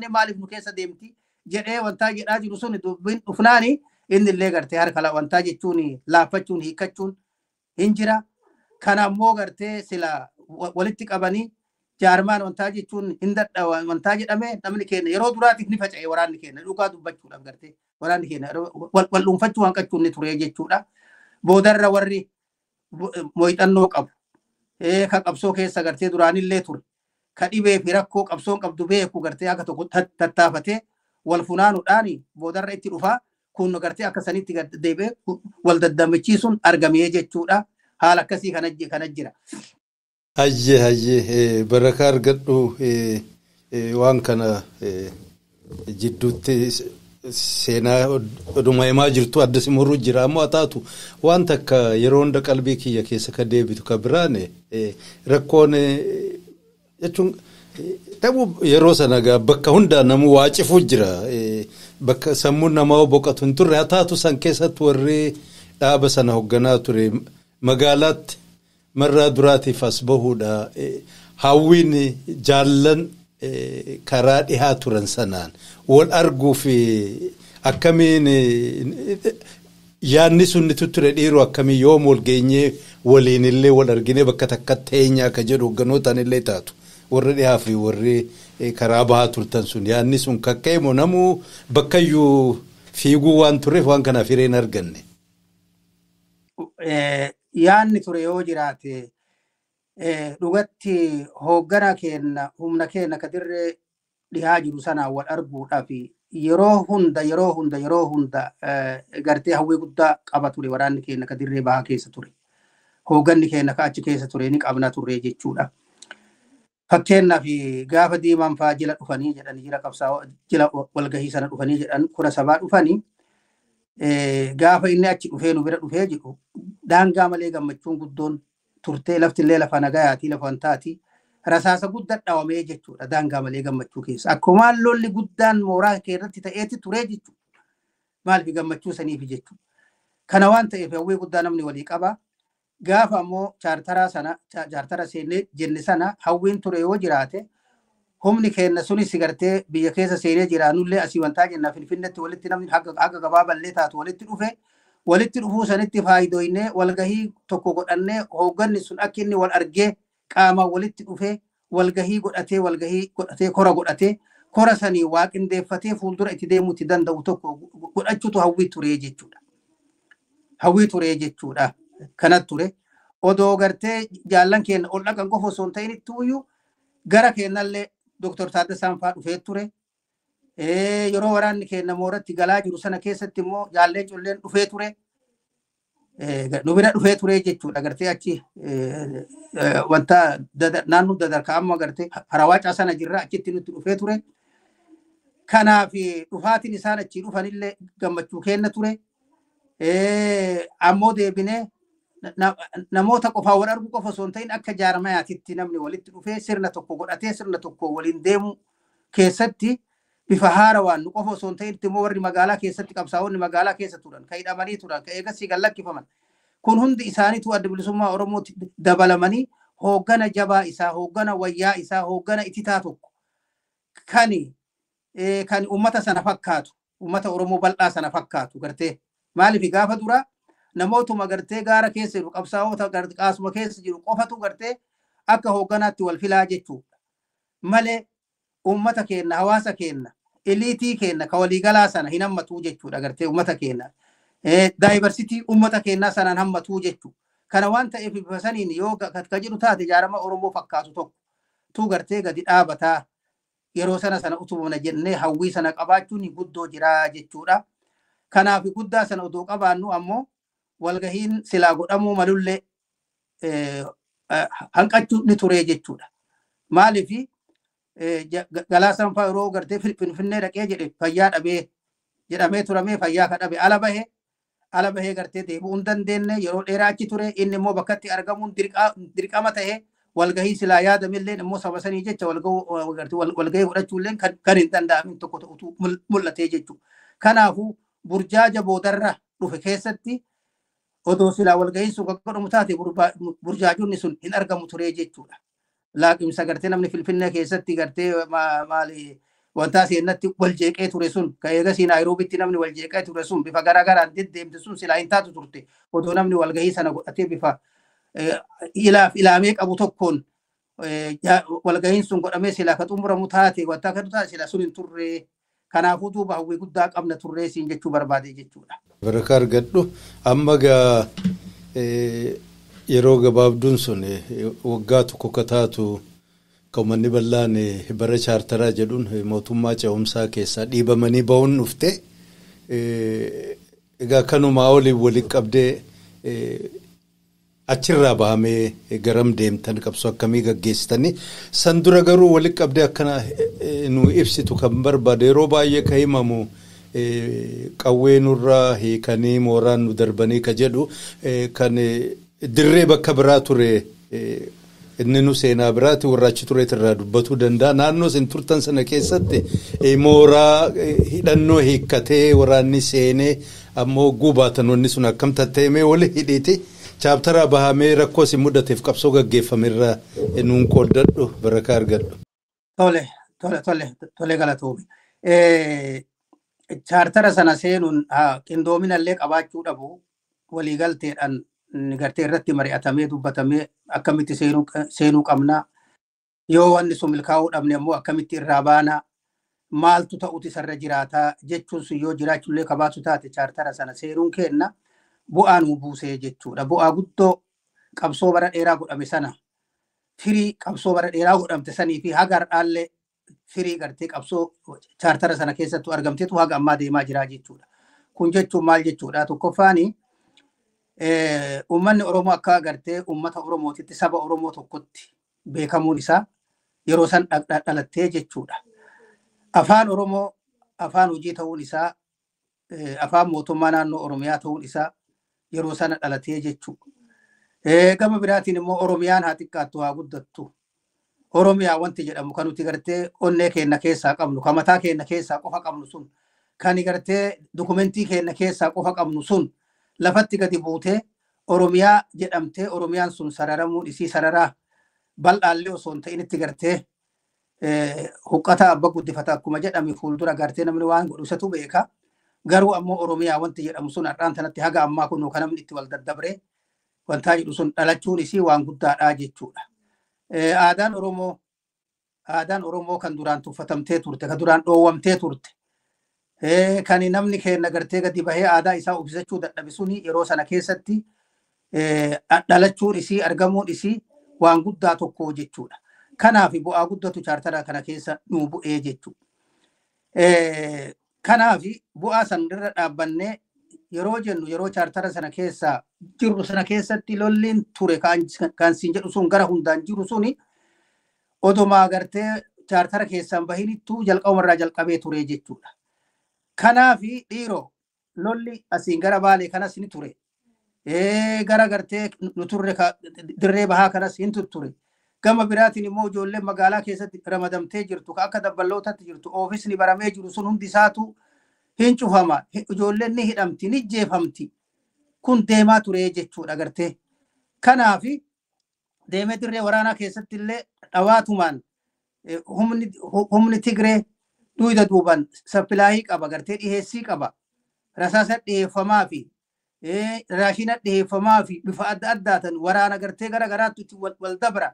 maaliif nu keessa deemti jedhee wantaa jedhaa jiru sun dubbiin dhufnaani inni illee gartee harka wantaa jechuun laaffachuun hiikkachuun hin jira. Kana ammoo gartee sila walitti qabanii jaarmaan wantaa jechuun hin dadhawan wantaa jedhame namni keenya yeroo duraatiif ni faca'e waraanni keenya dhugaa dubbachuudhaaf gartee waraanni keenya wal dhuunfachuu hanqachuun ni ture jechuudha. Boodarra warri moyxannoo qabu. Ka qabsoo keessa gartee duraanillee ture. Ka dhibee fi rakkoo qabsoon qabdu beeku gartee akka tokko tattaafatee wal funaanuudhaan boodarra itti dhufaa kun gartee akka sanitti deebi'ee wal daddammachiisuun argamee jechuudha. Haala akkasii kana jira. Hayyee barakaa argadhu waan kana jidduutti seenaa oduma himaa jirtu adda simurru jira ammoo ataatu waan takka yeroo hunda qalbii kiyya keessa ka deebitu ka biraan rakkoon jechuun ta'uu yeroo sana bakka hundaa namu waacifu jira bakka sammuun namaa boqotu hin turre ataatu san keessatti warri dhaaba sana hoogganaa ture magaalaatti marraa duraatiif as bahuudha hawwiin jaallan karaa dhihaa turan sanaan wal arguu fi akkamiin yaadni sunni ture dhiiroo akkamiin yoom wal geenyee waliin illee wal arginee bakka takkatti eenyaa akka jedhu hogganootaan illee taatu warri dhihaa fi warri karaa bahaa turtan sun yaadni sun kakka'e moo namuu bakkayyuu fiiguu waan tureef waan kanaaf hireen arganne. Yaanni ture yoo jiraate dhugatti hoogganaa keenya humna keenya ka dirree dhihaa jiru sanaan wal arguudhaaf yeroo hunda gartee hawwii guddaa qaba ture waraanni keenya ka dirree bahaa keessa ture. Hoogganni keenya ka achi keessa ture ni qabna ture jechuudha. Fakkeenyaaf gaafa diimaan fa'aa jila dhufanii jedhanii jila walgahii sana dhufanii jedhan kura sabaa dhufanii gaafa inni achi dhufee nu bira dhufee jiru daangaa malee gammachuun guddoon turtee laftillee lafa nagayaatii lafa wantaati rasaasa guddaa dhawamee jechuudha daangaa malee gammachuu keessa akkuma lolli guddaan mooraa keessatti ta'eeti turee jechuudha maaliif gammachuu saniif jechuudha kana waan ta'eef hawwii guddaa namni walii qaba gaafa ammoo chaartara seenee jenne sana hawwiin ture yoo jiraate humni keenya sunis gartee biyya keessa seenee jiraannullee asii wantaa jenna Finfinneetti walitti namni haga gabaaballee taatu walitti dhufuu sanitti faayidoynee walgahii tokko godhannee hoogganni sun akka inni wal argee qaama walitti dhufee walgahii godhatee kora godhatee kora sanii waaqindeeffatee fuuldura itti deemuu itti danda'u tokko godhachuutu hawwii turee jechuudha. Kanat ture odoo gartee jaallan keenya ol dhaqan qofa osoo hin ta'in ittuyyu gara keenyallee Dr. Taaddasaan fa'aa dhufee ture. Yeroo waraanni keenya mooratti galaa jiru sana keessatti immoo jaalleen colleen dhufee ture. Nu bira dhufee ture jechuudha. Gartee achi wanta naannoo dadarkaa amma gartee harawaacaa sana jirra achitti nutti dhufee ture. Kanaaf dhufaatiin isaan achii dhufanillee gammachuu kenna ture. Ammoo deebinee namoota qofaa wal argu qofa osoo hin ta'in akka jaarmayaatitti namni walitti dhufee sirna tokko godhatee sirna tokko waliin deemu keessatti bifa haarawaan nu qofa osoo hin ta'in immoo warri magaalaa keessatti qabsaa'onni magaalaa keessa turan kan hidhamanii turan kan eegasii gallakkifaman kun hundi isaaniitu adda bilisummaa Oromootti dabalamanii hooggana jabaa isaa hooggana wayyaa isaa hooggana ititaa tokko kan ummata sana fakkaatu ummata Oromoo bal'aa sana fakkaatu gartee maaliif gaafa dura namootuma gartee gaara keessa jiru qabsaa'ota qaasuma keessa jiru qofatu gartee akka hoogganaatti wal filaa jechuudha malee ummata keenya hawaasa keenya eliitii keenya ka waliigalaa sana hin hammatu jechuudha gartee ummata keenya daayivarsitii ummata keenya sanaan hammatu jechuudha kana waan ta'eef bifa saniin yoo ka jedhu taate jaarama Oromoo fakkaatu tokko tu gartee gadi dhaabataa yeroo sana utubamna jennee hawwii sana qabaachuun guddoo jira jechuudha kanaaf guddaa sana odoo qabaannu ammoo walgahiin silaa godhamuu malullee hanqachuu ni ture jechuudha maaliif Galaasan fa'aa yeroo gartee Finfinnee dhaqee jedhe fayyaa dhabee jedhamee turamee fayyaa ka dhabe ala bahee gartee deebi'uu hin dandeenye yeroo dheeraa achi ture inni immoo bakkatti argamuun dirqama ta'ee walgahii silaa yaadamillee immoo saba sanii jecha walgahii godhachuullee kan hin danda'amin tokko ta'utu mul'atee jechuudha. Kanaafuu burjaaja boodarra dhufe keessatti odoo silaa walgahiin sun godhamu taate burjaajonni sun hin argamu ture jechuudha. Laaqimsa gartee namni Finfinnee keessatti gartee maali wanta seenatti wal jeeqee ture sun ka eegasii Naayiroobitti namni wal jeeqee ture sun bifa garaagaraan deddeemte sun silaa hin taatu turte odoo namni walgahii sana godhatee bifa ilaamee qabu tokkoon walgahiin sun godhamee silaa ka xumuramu taate wanta kan taate silaa sun hin turre kanaafuu duuba hawwii guddaa qabna turre siin jechuu barbaade jechuudha. Baraka argadhu amma gaa yeroo gabaabduun sun waggaa tokko ka taatu kan manni bal'aan bara chaartaraa jedhuun mootummaa ce'umsaa keessaa dhiibamanii ba'uun dhufte egaa kanumaa olii walitti qabdee achirraa bahamee garam deemtan qabsoo akkamii gaggeessitanii san dura garuu walitti qabdee akkana nu ibsitu kan barbaade yeroo baay'ee ka himamu qawwee nurraa hiikanii mooraan nu darbanii ka jedhu kan dirree bakka biraa ture inni nu seenaa biraati warra achi tureet irraa dubbatuu danda'a naannoo isin turtan sana keessatti mooraa hidhannoo hiikkatee waraanni seenee ammoo gubaatan wanni sun akkam tatta'ee wali hidhiiti chaaptaraa bahamee rakkoo isin mudateef qabsoo gaggeeffamerraa nuun qooddadhu barakaa argadhu. Tole galatoome. Chaartara sana seenuun qindoominallee qabaachuu dhabu waliigalteedhaan gartee irratti mari'atamee dubbatamee akkamitti seenuu qabna yoo wanni sun milkaa'uu dhabne ammoo akkamitti irraa baana maaltu ta'uti sarra jiraataa jechuun sun yoo jiraachuullee qabaatu taate chaartara sana seenuun kenna bu'aa nu buusee jechuudha. Bu'aa guddoo qabsoo bara dheeraa godhame sana firii qabsoo bara dheeraa godhamte sanii fi haga har'aallee firii gartee qabsoo chaartara sana keessattuu argamteetu haga ammaa deemaa jira jechuudha. Kun jechuun maal jechuudha? Tokkoffaanii ummanni Oromoo akka agartee ummata Oromootitti saba Oromoo tokkotti beekamuun isaa yeroo san dhalattee jechuudha. Afaan Oromoo afaan hojii ta'uun isaa afaan mootummaa naannoo Oromiyaa ta'uun isaa yeroo sana dhalatee jechuudha. Gama biraatiin immoo Oromiyaan haa xiqqaattu haa guddattu. Oromiyaa wanti jedhamu kan nuti gartee onnee keenya keessaa qabnu kan mataa keenya keessaa qofa qabnu sun kan gartee dokumentii keenya keessaa qofa qabnu sun lafatti gadi buutee Oromiyaa jedhamtee Oromiyaan sun sararamuun isii sararaa bal'aallee osoo hin ta'initti gartee huqqata abba guddifata akkuma jedhame fuuldura gartee namni waan godhusatu beeka. Garuu ammoo Oromiyaa wanti jedhamu sun har'aan tanatti haga ammaa kun kan namni itti wal daddabree wantaa jedhu sun dhalachuun isii waan guddaadhaa jechuudha. Aadaan Oromoo kan duraan tuffatamtee turte, kan duraan dhoowwamtee turte. Kan namni keenya gartee gadi bahee aadaa isaa uffisachuu dadhabe suni yeroo sana keessatti dhalachuun isii argamuun isii waan guddaa tokko jechuudha. Kanaaf bu'aa guddatu chaartara kana keessa nuu bu'ee jechuudha. Kanaaf bu'aa san irra dhaabbannee yeroo jennu yeroo chaartara sana keessa jirru sana keessatti lolliin ture kan siin jedhu sun gara hundaan jiru suni odomaa gartee chaartara keessaan bahinittuu jalqabumarraa jalqabee ture jechuudha. Kanaaf dhiiroo lolli asiin gara Baalee kanas ni ture. gara gartee nu turre dirree bahaa kanas hin tutture. Gama biraatiin immoo ijoolleen magaalaa keessatti ramadamtee jirtu akka dabballootatti jirtu oofisni baramee jiru sun hundi isaatu hin cufama. Ijoolleen ni hidhamti ni jeefamti. Kun deemaa ture jechuudha gartee. Kanaaf deemee dirree waraanaa keessatti illee dhawaatumaan humni Tigree duuda duuban sappilaayii qaba gartee dhiheessii qaba. Rasaasa dhiheeffamaa fi raashina dhiheeffamaa fi bifa adda addaatiin waraana gartee gara garaatti itti wal dabra.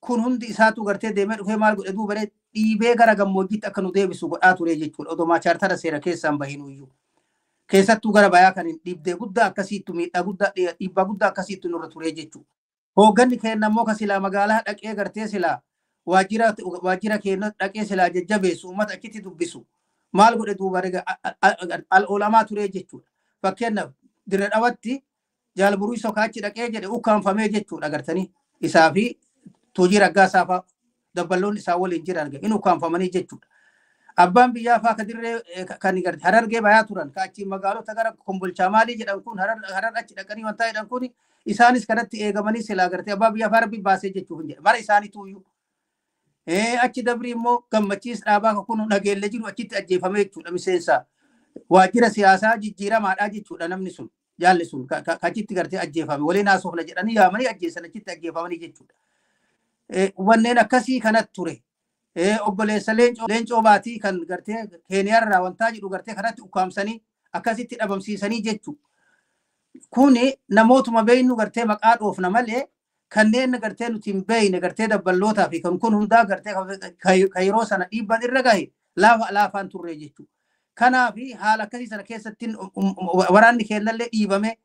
Kun hundi isaatu gartee deemee dhufee maal godhe duuba dhiibee gara gammoojjiitti akka nu deebisu godhaa ture jechuudha. Odomaa chaartara seera keessaan bahinuyyuu. Keessattuu gara bayaa kan dhiibdee guddaa akkasiittu miidhaa guddaa dhiibbaa guddaa akkasiittu nurra ture jechuudha. Hoogganni keenya immoo ka silaa magaalaa dhaqee gartee silaa waajjira keenya dhaqee silaa jajjabeessu uummata achitti dubbisu. Maal godhe duuba olamaa ture jechuudha. Fakkeenyaaf dirree dhawatti jaalburuu sokaachi dhaqee jedhe ukkaanfamee jechuudha agartanii isaa fi Tuujii Raggaasaa fa'aa dabballoonni isaa waliin jiran hin ukkaanfamanii jechuudha. Abbaan biyyaa fa'aa ka dirree kan Harargee bayaa turan ka achiin magaalota gara Kombolchaa maalii jedhan kun Harar achi dhaqanii wanta jedhan kun isaanis kanatti eegamanii silaa agartee abbaa biyyaa fa'aa rabbi baasee jechuuf hin jedhe mara isaaniitu iyyuu. Achi dabri immoo gammachiis dhaabaa kun dhageellee jiru achitti ajjeefamee jechuudha miseensa waajjira siyaasaa jijjiiramaadhaa jechuudha namni sun jaalli sun achitti gartee ajjeefame waliin haasofna jedhanii yaamanii ajjeesan achitti ajjeefamanii jechuudha. Wanneen akkasii kanatti ture. Obboleessa leencoo baatii kan gartee Keeniyaarraa wantaa jedhu gartee kanatti ukkaamsanii akkasitti dhabamsiisanii jechuudha. Kuni namootuma beeynu gartee maqaa dhoofna malee kanneen gartee nuti hin beeyne gartee dabballootaa fi kan kun hundaa gartee yeroo sana dhiibban irra gahe laafaan turre jechuudha. Kanaaf haala akkasii sana keessatti waraanni keenyallee dhiibame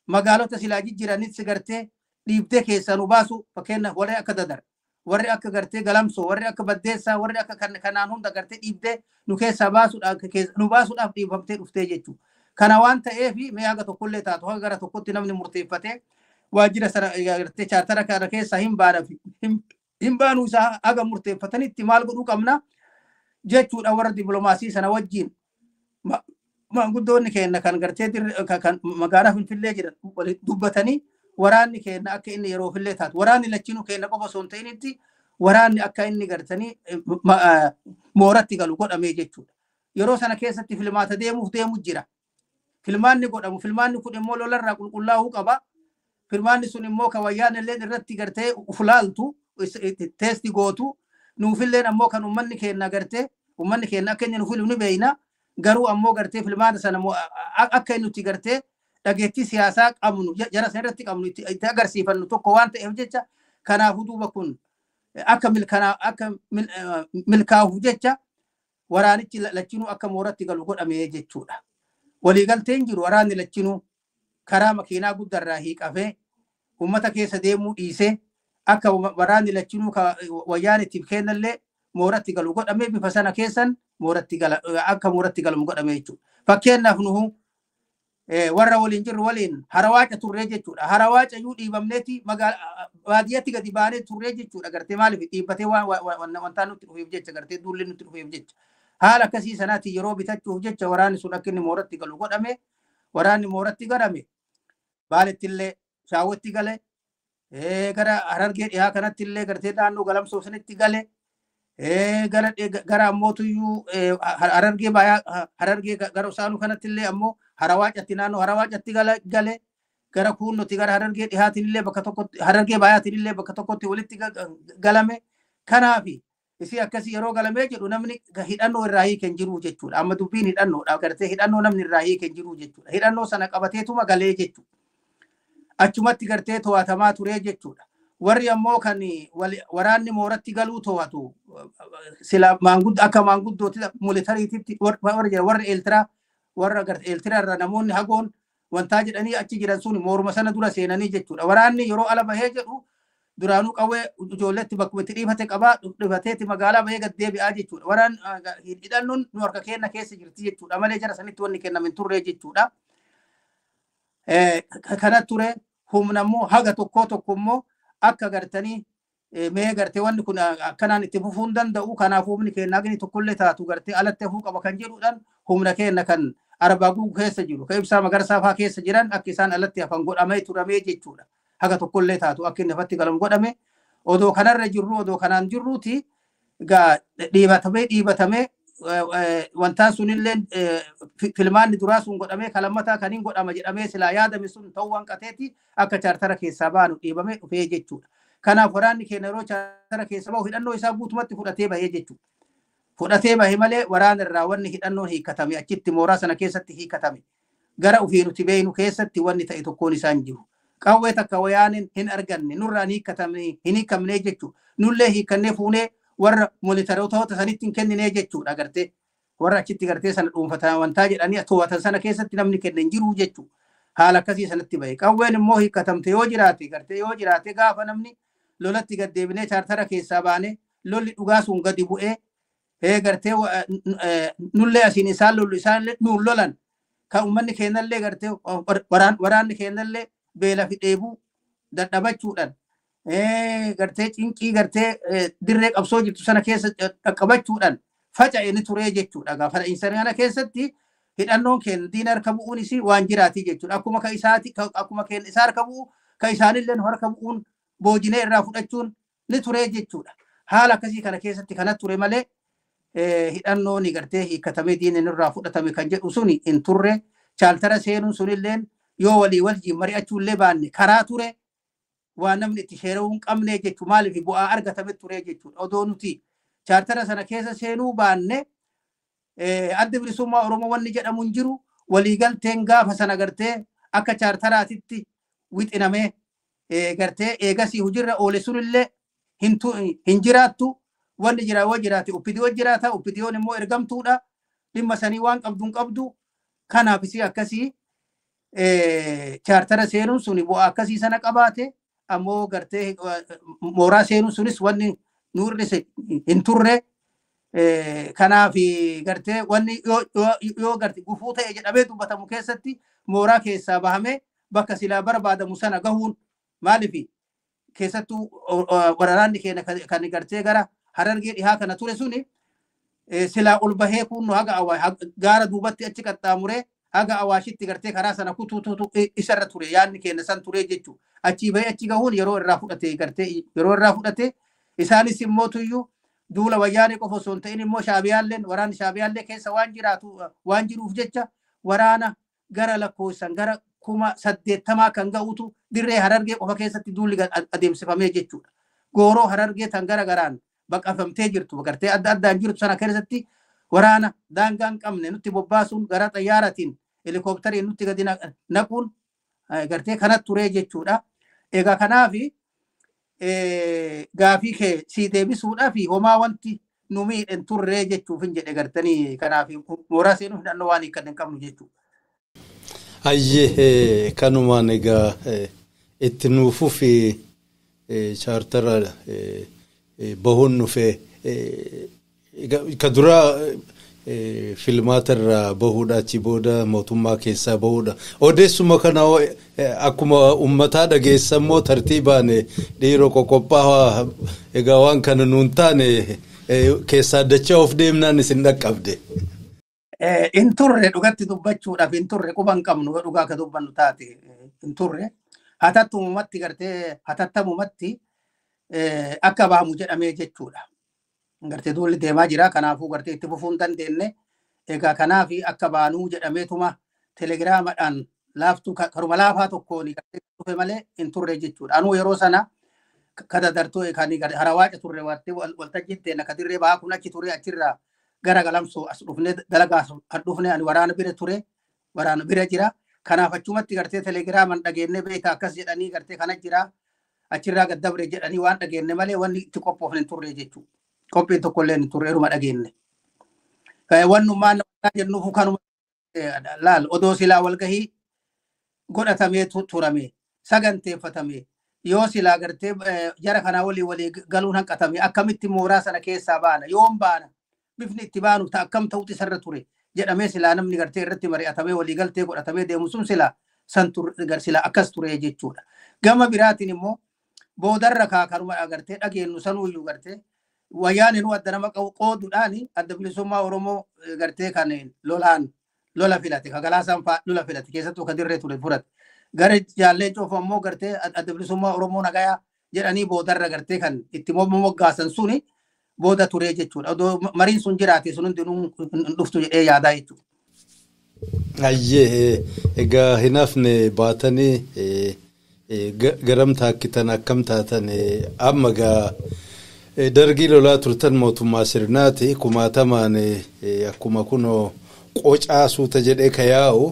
magaalota silaa jijjiiranis gartee dhiibdee keessaa nu baasu fakkeenyaaf warri akka Dadar, warri akka gartee Galamsoo, warri akka Baddeessaa, warri akka kanaan hunda gartee dhiibdee nu keessaa baasuudhaaf dhiibamtee dhuftee jechuudha. Kana waan ta'eef mee haga tokkollee taatu haga gara tokkotti namni murteeffatee waajjira sana gartee chaartara kana keessaa hin baanu isaa haga murteeffatanitti maal godhuu qabna jechuudha. Warra dippiloomaasii sana wajjin maanguddoonni keenya kan gartee kan magaalaa Finfinnee jiran dubbatanii waraanni keenya akka inni yeroo fillee taatu waraanni lachinuu keenya qofa osoo hin ta'initti waraanni akka inni gartanii mooratti galu godhamee jechuudha. Yeroo sana keessatti filmaata deemu jira. Filmaanni godhamu filmaanni kun immoo lolarraa qulqullaa'uu qaba. Filmaanni sun immoo kan wayyaan illee irratti gartee ufulaaltu teesti gootu nuufilleen ammoo kan ummanni keenya gartee ummanni keenya akka inni nuufilu ni beeyna. Garuu ammoo gartee filmaata sana akka inni nuti gartee dhageettii siyaasaa qabnu jara sana irratti qabnu itti agarsiifannu tokko waan ta'eef jecha kanaafuu duuba kun akka milkaa'uuf jecha waraanichi lachinuu akka mooratti galu godhamee jechuudha. Waliigalteen jiru waraanni lachinuu karaa makiinaa guddarraa hiiqafee ummata keessa deemuu dhiisee akka waraanni lachinuu wayyaanitiif kennallee mooratti galu godhamee bifa sana keessan akka mooratti galamu godhamee jechuudha. Fakkeenyaaf nuhu warra waliin jirru waliin Harawaaca turree jechuudha. Harawaaca iyyuu dhiibamneeti baadiyyatti gadi baanee turree jechuudha. Gartee maaliif dhiibbatee wantaan nutti dhufeef jecha gartee duulli nutti dhufeef jecha. Haala akkasii sanaatti yeroo bitachuuf jecha waraanni sun akka inni mooratti galu godhame waraanni mooratti garame Baalettillee Shaawwatti gale gara Harargee dhiyaa kanatti illee gartee naannoo Galamsoo sanitti gale gara ammootuyyuu Harargee bayaa Harargee gara Usaanuu kanatti illee ammoo Harawaacatti naannoo Harawaacatti gale gara Kuunnootti gara Harargee dhihaatiin illee bakka tokkotti Harargee bayaatiin illee bakka tokkotti walitti galame. Kanaafi isi akkasii yeroo galamee jedhu namni hidhannoo irraa hiiken jiru jechuudha. Amma dubbiin hidhannoodha gartee hidhannoo namni irraa hiiken jiru jechuudha. Hidhannoo sana qabateetuma galee jechuudha. Achumatti gartee to'atamaa turee jechuudha. Warri ammoo kan waraanni mooratti galuu to'atu sila akka maanguddootti militariititti warri Eeltiraa warra Eeltiraa irra namoonni hagoon wantaa jedhanii achi jiran sun mooruma sana dura seenanii jechuudha. Waraanni yeroo ala bahee jedhu duraanuu qawwee ijoolleetti bakkuma itti dhiifate qabaa dhiifateetti magaalaa bahee gad deebi'aa jechuudha. Waraan hidhannoon nu harka keenya keessa jirti jechuudha. Malee jara sanitti wanni kenname hin turre jechuudha. Kana ture humna immoo haga tokko immoo akka gartanii mee gartee wanni kun akkanaan itti fufuu hin danda'u. Kanaaf humni keenya gini tokkollee taatu gartee alatti hafuu qaba kan jedhuudhaan humna keenya kan arbaa guutuu keessa jiru ka ibsaa magarsaa faa keessa jiran akka isaan alatti hafan godhamee turamee jechuudha. Haga tokkollee taatu akka inni lafatti galan godhame odoo kanarra jirru odoo kanaan jirruuti gaa dhiibatamee wantaan sunillee filmaanni duraa sun godhamee kalammataa kaniin godhama jedhamee silaa yaadame sun ta'uu hanqateeti akka chaartara keessaa baanu dhiibamee dhufee jechuudha. Kanaaf waraanni keenya yeroo chaartara keessa bahu hidhannoo isaa guutumatti fudhatee bahee jechuudha. Fudhatee bahe malee waraana irraa wanni hidhannoon hiikkatame achitti mooraa sana keessatti hiikkatame gara ofii nuti beeynu keessatti wanni ta'e tokkoon isaan jiru. Qawwee takka wayaanin hin arganne nurraan hiikkatamne hin hiikkamne jechuudha. Nullee hiikkannee fuunee warra monitaroota sanitti hin kenninee jechuudha agartee. Warra achitti gartee sana dhuunfatan wantaa jedhanii to'atan sana keessatti namni kenne hin jiru jechuudha. Haala akkasii sanatti bahe. Qawween immoo hiikkatamte yoo jiraate gartee yoo jiraate gaafa namni lolatti gaddeebinee chaartara keessaa baane lolli dhugaa sun gadi bu'ee gartee nullee asiin isaan lollu isaan nuun lolan kan uummanni keenyallee gartee waraanni keenyallee beela fi dheebuu dadhabachuudhaan gartee cinqii gartee dirree qabsoo jirtu sana keessa qaqqabachuudhaan faca'ee ni turee jechuudha. Gaafa sana keessatti hidhannoon keenya diina harka bu'uunis waan jiraatii jechuudha. Akkuma ka isaati akkuma keenya isaa harka bu'u ka isaanillee harka bu'uun boojinee irraa fudhachuun ni turee jechuudha. Haala akkasii kana keessatti kanatti ture malee hidhannoon gartee hiikkatamee diinni irraa fudhatame kan jedhu suni hin turre. Chaaltara seenuun sunillee yoo walii wajjin mari'achuullee baanne karaa ture waan namni itti sheeruu hin qabne jechuudha. Maaliif bu'aa argatame ture jechuudha. Odoo nuti chaaltara sana keessa seenuu baanne adda bilisummaa Oromoo wanni jedhamu hin jiru. Waliigalteen gaafa sana gartee akka chaaltaraatitti wixinamee gartee eegasii hujirra oole sunillee hin jiraattu. Wanni jira yoo jiraate UPDO jiraata. UPDOon immoo ergamtuudha. Dhimma sanii waan qabdu qabdu. Kanaaf isii akkasii chaartara seenuun suni bu'aa akkasii sana qabaate ammoo gartee mooraa seenuun sunis wanni nu hir'ise hin turre. Kanaaf gartee wanni yoo gartee gufuu ta'e jedhamee dubbatamu keessatti mooraa keessaa bahamee bakka silaa barbaadamu sana gahuun maaliif keessattuu waraanni keenya kan gartee gara Harargee dhihaa kana ture suni silaa ol bahee kunnu haga gaara duubatti achi qaxxaamuree haga Awaashitti gartee karaa sana kutuutu isarra ture yaadni keenya san ture jechuudha. Achii bahee achi gahuun yeroo irraa fudhate gartee yeroo irraa fudhate isaanis immoo tuyyuu duula wayyaanee qofa osoo hin ta'in immoo shaabiyaalleen waraanni shaabiyaallee keessa waan jiruuf jecha waraana gara lakkoofsan gara 80,000 kan ga'utu dirree Harargee qofa keessatti duulli adeemsifamee jechuudha. Gooroo Harargee tan gara garaan baqafamtee jirtu gartee adda addaan jirtu sana keessatti waraana daangaan qabne nutti bobbaasuun gara xayyaaratiin helikooптariin nutti gadi naquun gartee kanatti ture jechuudha. Egaa kanaaf gaafii kee sii deebisuudhaaf homaa wanti nu miidhen turree jechuuf hin jedhe gartanii kanaaf mooraa seenuu hidhannoo waan hiikkan hin qabnu jechuudha. Ayyee kanumaan egaa itti nuufuuf chaartara bahuun nufe ka duraa filmaata irraa bahuudha achi booda mootummaa keessaa bahuudha. Odeessuma kana akkuma uummataa dhageessan immoo tartiibaan dhiiroo qoqqophaa egaa waan kana nuun taane keessaa dachaa of deemnaan isin dhaqqabde. In turre dhugatti dubbachuudhaaf in turre quban qabnu dhugaa ka dubbannu taate in turre hatattumatti gartee hatattamumatti akka baamu jedhamee jechuudha. Gartee duulli deemaa jira kanaafuu gartee itti fufuu hin dandeenye egaa kanaaf akka baanuu jedhameetuma telegiraamaadhaan laaftuu karuma laafaa tokkoon gartee dhufe malee hin turre jechuudha. Anuu yeroo sana kadadartuu kan harawaaca turre waltajjiin teena kadirree bahaa kun achi ture achirraa gara galamsoo as dhufne dalagaa dhufne ani waraana bira ture waraana bira jira. Kanaaf achumatti gartee telegiraaman dhageenne beeka akkas jedhanii gartee kana jira achirraa gaddabre jedhanii waan dhageenne malee wanni itti qophoofne hin turre jechuudha. Qophiin tokkollee hin turre eruma dhageenne. Wannummaan jennuuf kanuma laal odoo silaa walgahii godhatamee turame saganteeffatame yoo silaa gartee jara kanaa walii galuun hanqatame akkamitti mooraa sana keessaa baana yoon baana bifni itti baanu akkam ta'utti sarra ture jedhamee silaa namni gartee irratti mari'atamee walii galtee godhatamee deemu sun silaa silaa akkas ture jechuudha. Gama biraatiin immoo boodarra kanuma agartee dhageenyu sanuuyyuu gartee wayyaanee nu adda nama qooduudhaan adda bilisummaa Oromoo gartee kan lolaan lola filate kagalaasan faa lola filate keessattuu kadirree ture furate gara jaallee coofa ammoo gartee adda bilisummaa Oromoo nagayaa jedhanii boodarra gartee kan itti moggaasan suni booda turee jechuudha. Odoo mariin sun jiraate sun hundinuu dhuftu jedhee yaadaa jechuudha. Ayyee egaa hin hafne baatanii garam taakkitan akkam taatan amma gaa dargii lolaa turtan mootummaa sirnaati kumaatamaan akkuma kunoo qocaa suuta jedhee ka yaa'u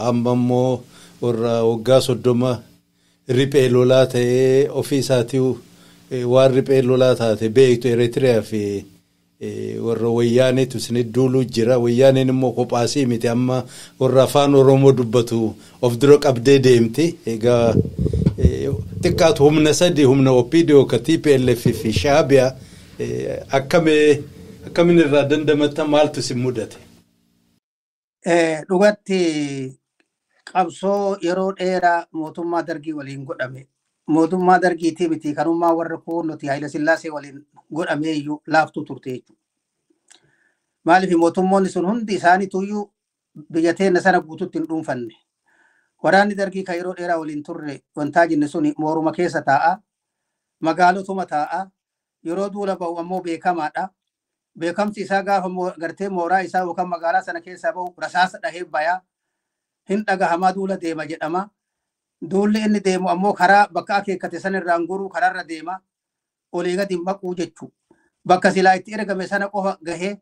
amma immoo warra waggaa 30 riphee lolaa ta'ee ofii isaatii waan riphee lolaa taate beektu Eritiriyaa fi warra wayyaaneetu isin duuluu jira. Wayyaaneen immoo kophaasii miti amma warra afaan Oromoo dubbatu of dura qabdee deemti. Egaa xiqqaatu humna sadii humna OPDO ka TPLF fi Shaabiyaa akkamiin irraa dandamata maaltu isin mudate? Dhugatti qabsoo yeroo dheeraa mootummaa dargii waliin godhame. Mootummaa dargiitii miti kanummaa warra kuunnoti Haayila Sillaasee waliin godhamee iyyuu laaftuu turte jechuudha. Maaliif mootummoonni sun hundi isaaniituyyuu biyya teenya sana guutuutti hin dhuunfanne. Waraanni dargii kan yeroo dheeraa waliin turre wantaa jenne suni mooruma keessa taa'a. Magaalotuma taa'a. Yeroo duula ba'u ammoo beekamaadha. Beekamsi isaa gaafa gartee mooraa isaa yookaan magaalaa sana keessaa ba'u rasaasa dhahee bayaa. Hin dhagahamaa duula deema jedhama. Duulli inni deemu ammoo karaa bakka akeekkate san irraan goruu karaarra deema. Olii gadi maquu jechuudha. Bakka silaa itti ergame sana qofa gahee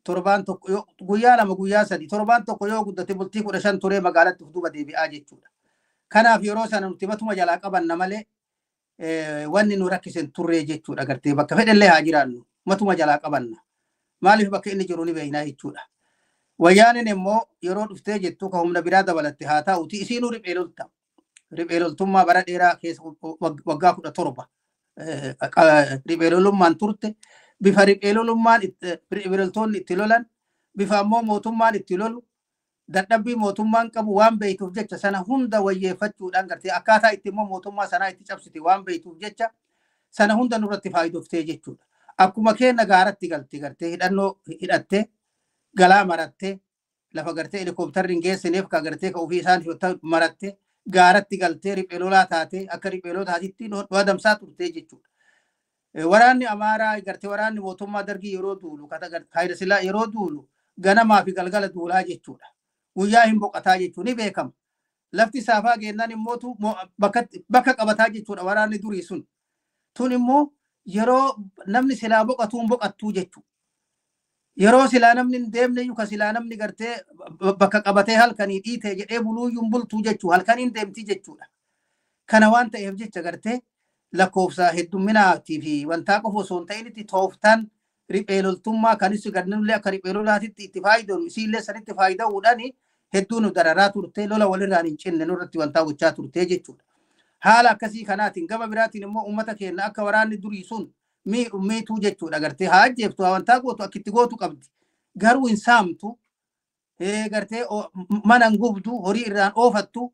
torbaan tokko guyyaa lama guyyaa sadi torbaan tokko yoo guddate bultii 15 turee magaalatti duuba deebi'aa jechuudha. Kanaaf yeroo sana nuti matuma jalaa qabanna malee wanni nu rakkisen turree jechuudha. Gartee bakka fedhallee haa jiraannu matuma jalaa qabanna. Maaliif bakka inni jiru ni beeknaa jechuudha. Wayyaaneen immoo yeroo dhuftee jettu ka humna biraa dabalatte haa ta'uti isiinuu riphee lolta. Riphee loltummaa bara dheeraa keessa waggaa 17 riphee lolummaan turte. Bifa riphee lolummaan riphee loltoonni itti lolan bifa ammoo mootummaan itti lolu dadhabbii mootummaan qabu waan beektuuf jecha sana hunda wayyeeffachuudhaan gartee akkaataa itti immoo mootummaa sanaa itti cabsite waan beektuuf jecha sana hunda nurratti faayidoftee jechuudha. Akkuma keenya gaaratti galte gartee hidhannoo hidhattee galaa marattee lafa gartee helikoophtarriin geessineef ka gartee ka ofii isaan marattee gaaratti galtee riphee lolaa taatee akka riphee loltaatitti adamsaa turtee jechuudha. Waraanni Amaaraa gartee waraanni mootummaa dargii yeroo duulu Haayila Sillaasee yeroo duulu ganamaa fi galgala duulaa jechuudha. Guyyaa hin boqataa jechuun ni beekama. Lafti saafaa geennaan immootu bakka qabataa jechuudha waraanni durii sun. Tun immoo yeroo namni silaa boqatuun boqattuu jechuudha. Yeroo silaa namni hin deemne iyyuu ka silaa namni gartee bakka qabatee halkanii dhiitee jedhee buluuyyuun bultuu jechuudha. Halkaniin deemti jechuudha. Kana waan ta'eef jecha gartee lakkoofsa heddumminaatii fi wantaa qofa osoo hin ta'initti tooftaan riphee loltummaa kan isu gadnullee akka riphee lolaatitti itti faayidanu isiillee sanitti faayida'uudhaan hedduu nu dararaa turte lola walirraan hin cinne nurratti wantaa gochaa turte jechuudha. Haala akkasii kanaatiin gama biraatiin immoo uummata keenya akka waraanni durii sun miituu jechuudha. Gartee haa ajjeeftu wantaa gootu akka itti gootu qabdi. Garuu hin saamtu gartee mana hin gubdu horii irraan oofattu.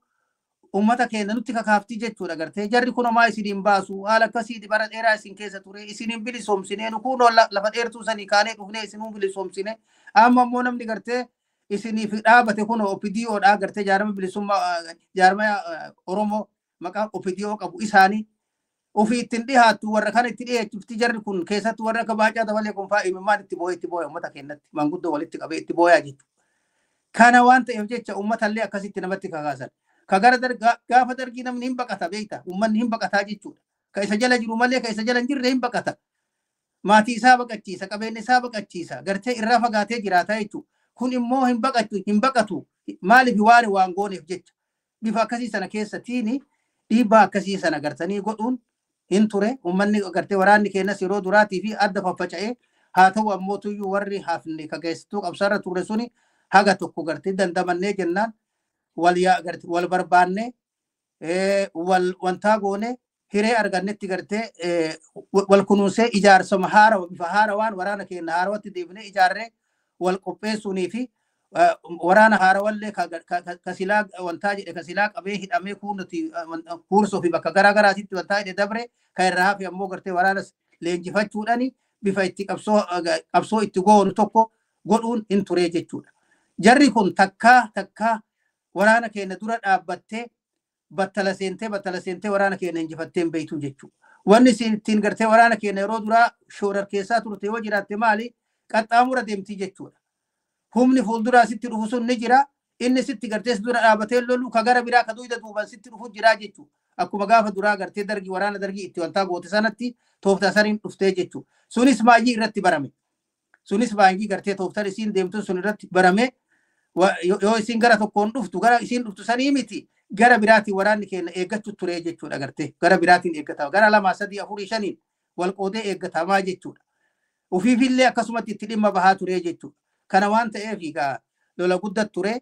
Uummata keenya nutti kakaaftii jechuudha. Gartee jarri kun homaa isiniin baasu haala akkasii bara dheeraa isin keessa ture isiniin bilisoomsine nu kunoo lafa dheertuu sanii kaanee dhufnee isinuu bilisoomsine amma immoo namni gartee isiniif dhaabate kun OPDOdha gartee jaarma bilisummaa jaarma Oromoo maqaa OPDO qabu isaanii ofii ittiin dhiyaattu warra kana itti dhiyeechifti jarri kun keessattuu warra akka baacaa dabalee kun fa'aa imimmaan itti booya uummata keenyatti manguddoo walitti qabee itti booyaa jechuudha. Kana waan ta'eef jecha uummatallee akkasitti namatti kakaasan. Kagara gaafa dargii namni hin baqata beekta uummanni hin baqataa jechuudha. Ka isa jala jiru malee ka isa jala hin jirre hin baqata. Maatii isaa baqachiisa qabeenya isaa baqachiisa gartee irraa fagaatee jiraata jechuudha. Kun immoo hin baqatu maaliif waan gooneef jecha bifa akkasii sana keessattiin dhiibbaa akkasii sana gartanii godhuun hin ture. Uummanni gartee waraanni keenyas yeroo duraatii fi adda faffaca'ee haa ta'u ammoo tuyyuu warri hafne ka geessituu qabsaarra ture suni haga tokko gartee dandamannee jennaan wal barbaanne wantaa goone hiree argannetti gartee wal kunuunsee ijaarsama haarawa bifa haarawaan waraana keenya haarawatti deebinee ijaarree wal qopheessuunii fi waraana haarawallee ka silaa wantaa jedhe ka silaa qabee hidhamee kuursoo fi bakka garaa garaatitti wantaa jedhe dabre ka irraa hafe ammoo gartee waraanas leenjifachuudhaani bifa itti qabsoo itti goonu tokko godhuun hin turee jechuudha. jarri kun takkaa waraana keenya dura dhaabbattee battala seentee waraana keenya injifattee hin beektu jechuudha. Wanni ittiin gartee waraana keenya yeroo duraa shoorar keessaa turte yoo jiraatte maali qaxxaamura deemtii jechuudha. Humni fuulduraa sitti dhufu sun ni jira. Inni sitti gartee dura dhaabbatee lolu ka gara biraa ka duyda duuban sitti dhufu jira jechuudha. Akkuma gaafa duraa gartee dargii waraana dargii itti wantaa goote sanatti tooftaa saniin dhuftee jechuudha. Sunis baay'ee irratti barame. Sunis baay'ee gartee tooftaan isiin deemtu sun irratti barame. Yoo isiin gara tokkoon dhuftu gara isiin dhuftu sanii miti gara biraatiin waraanni keenya eeggachuu ture jechuudha gartee gara biraatiin eeggatama gara 2 3 4 5 wal qoodee eeggatamaa jechuudha. Ufiifillee akkasumatti itti dhimma bahaa ture jechuudha. Kana waan ta'eef egaa lola guddaa ture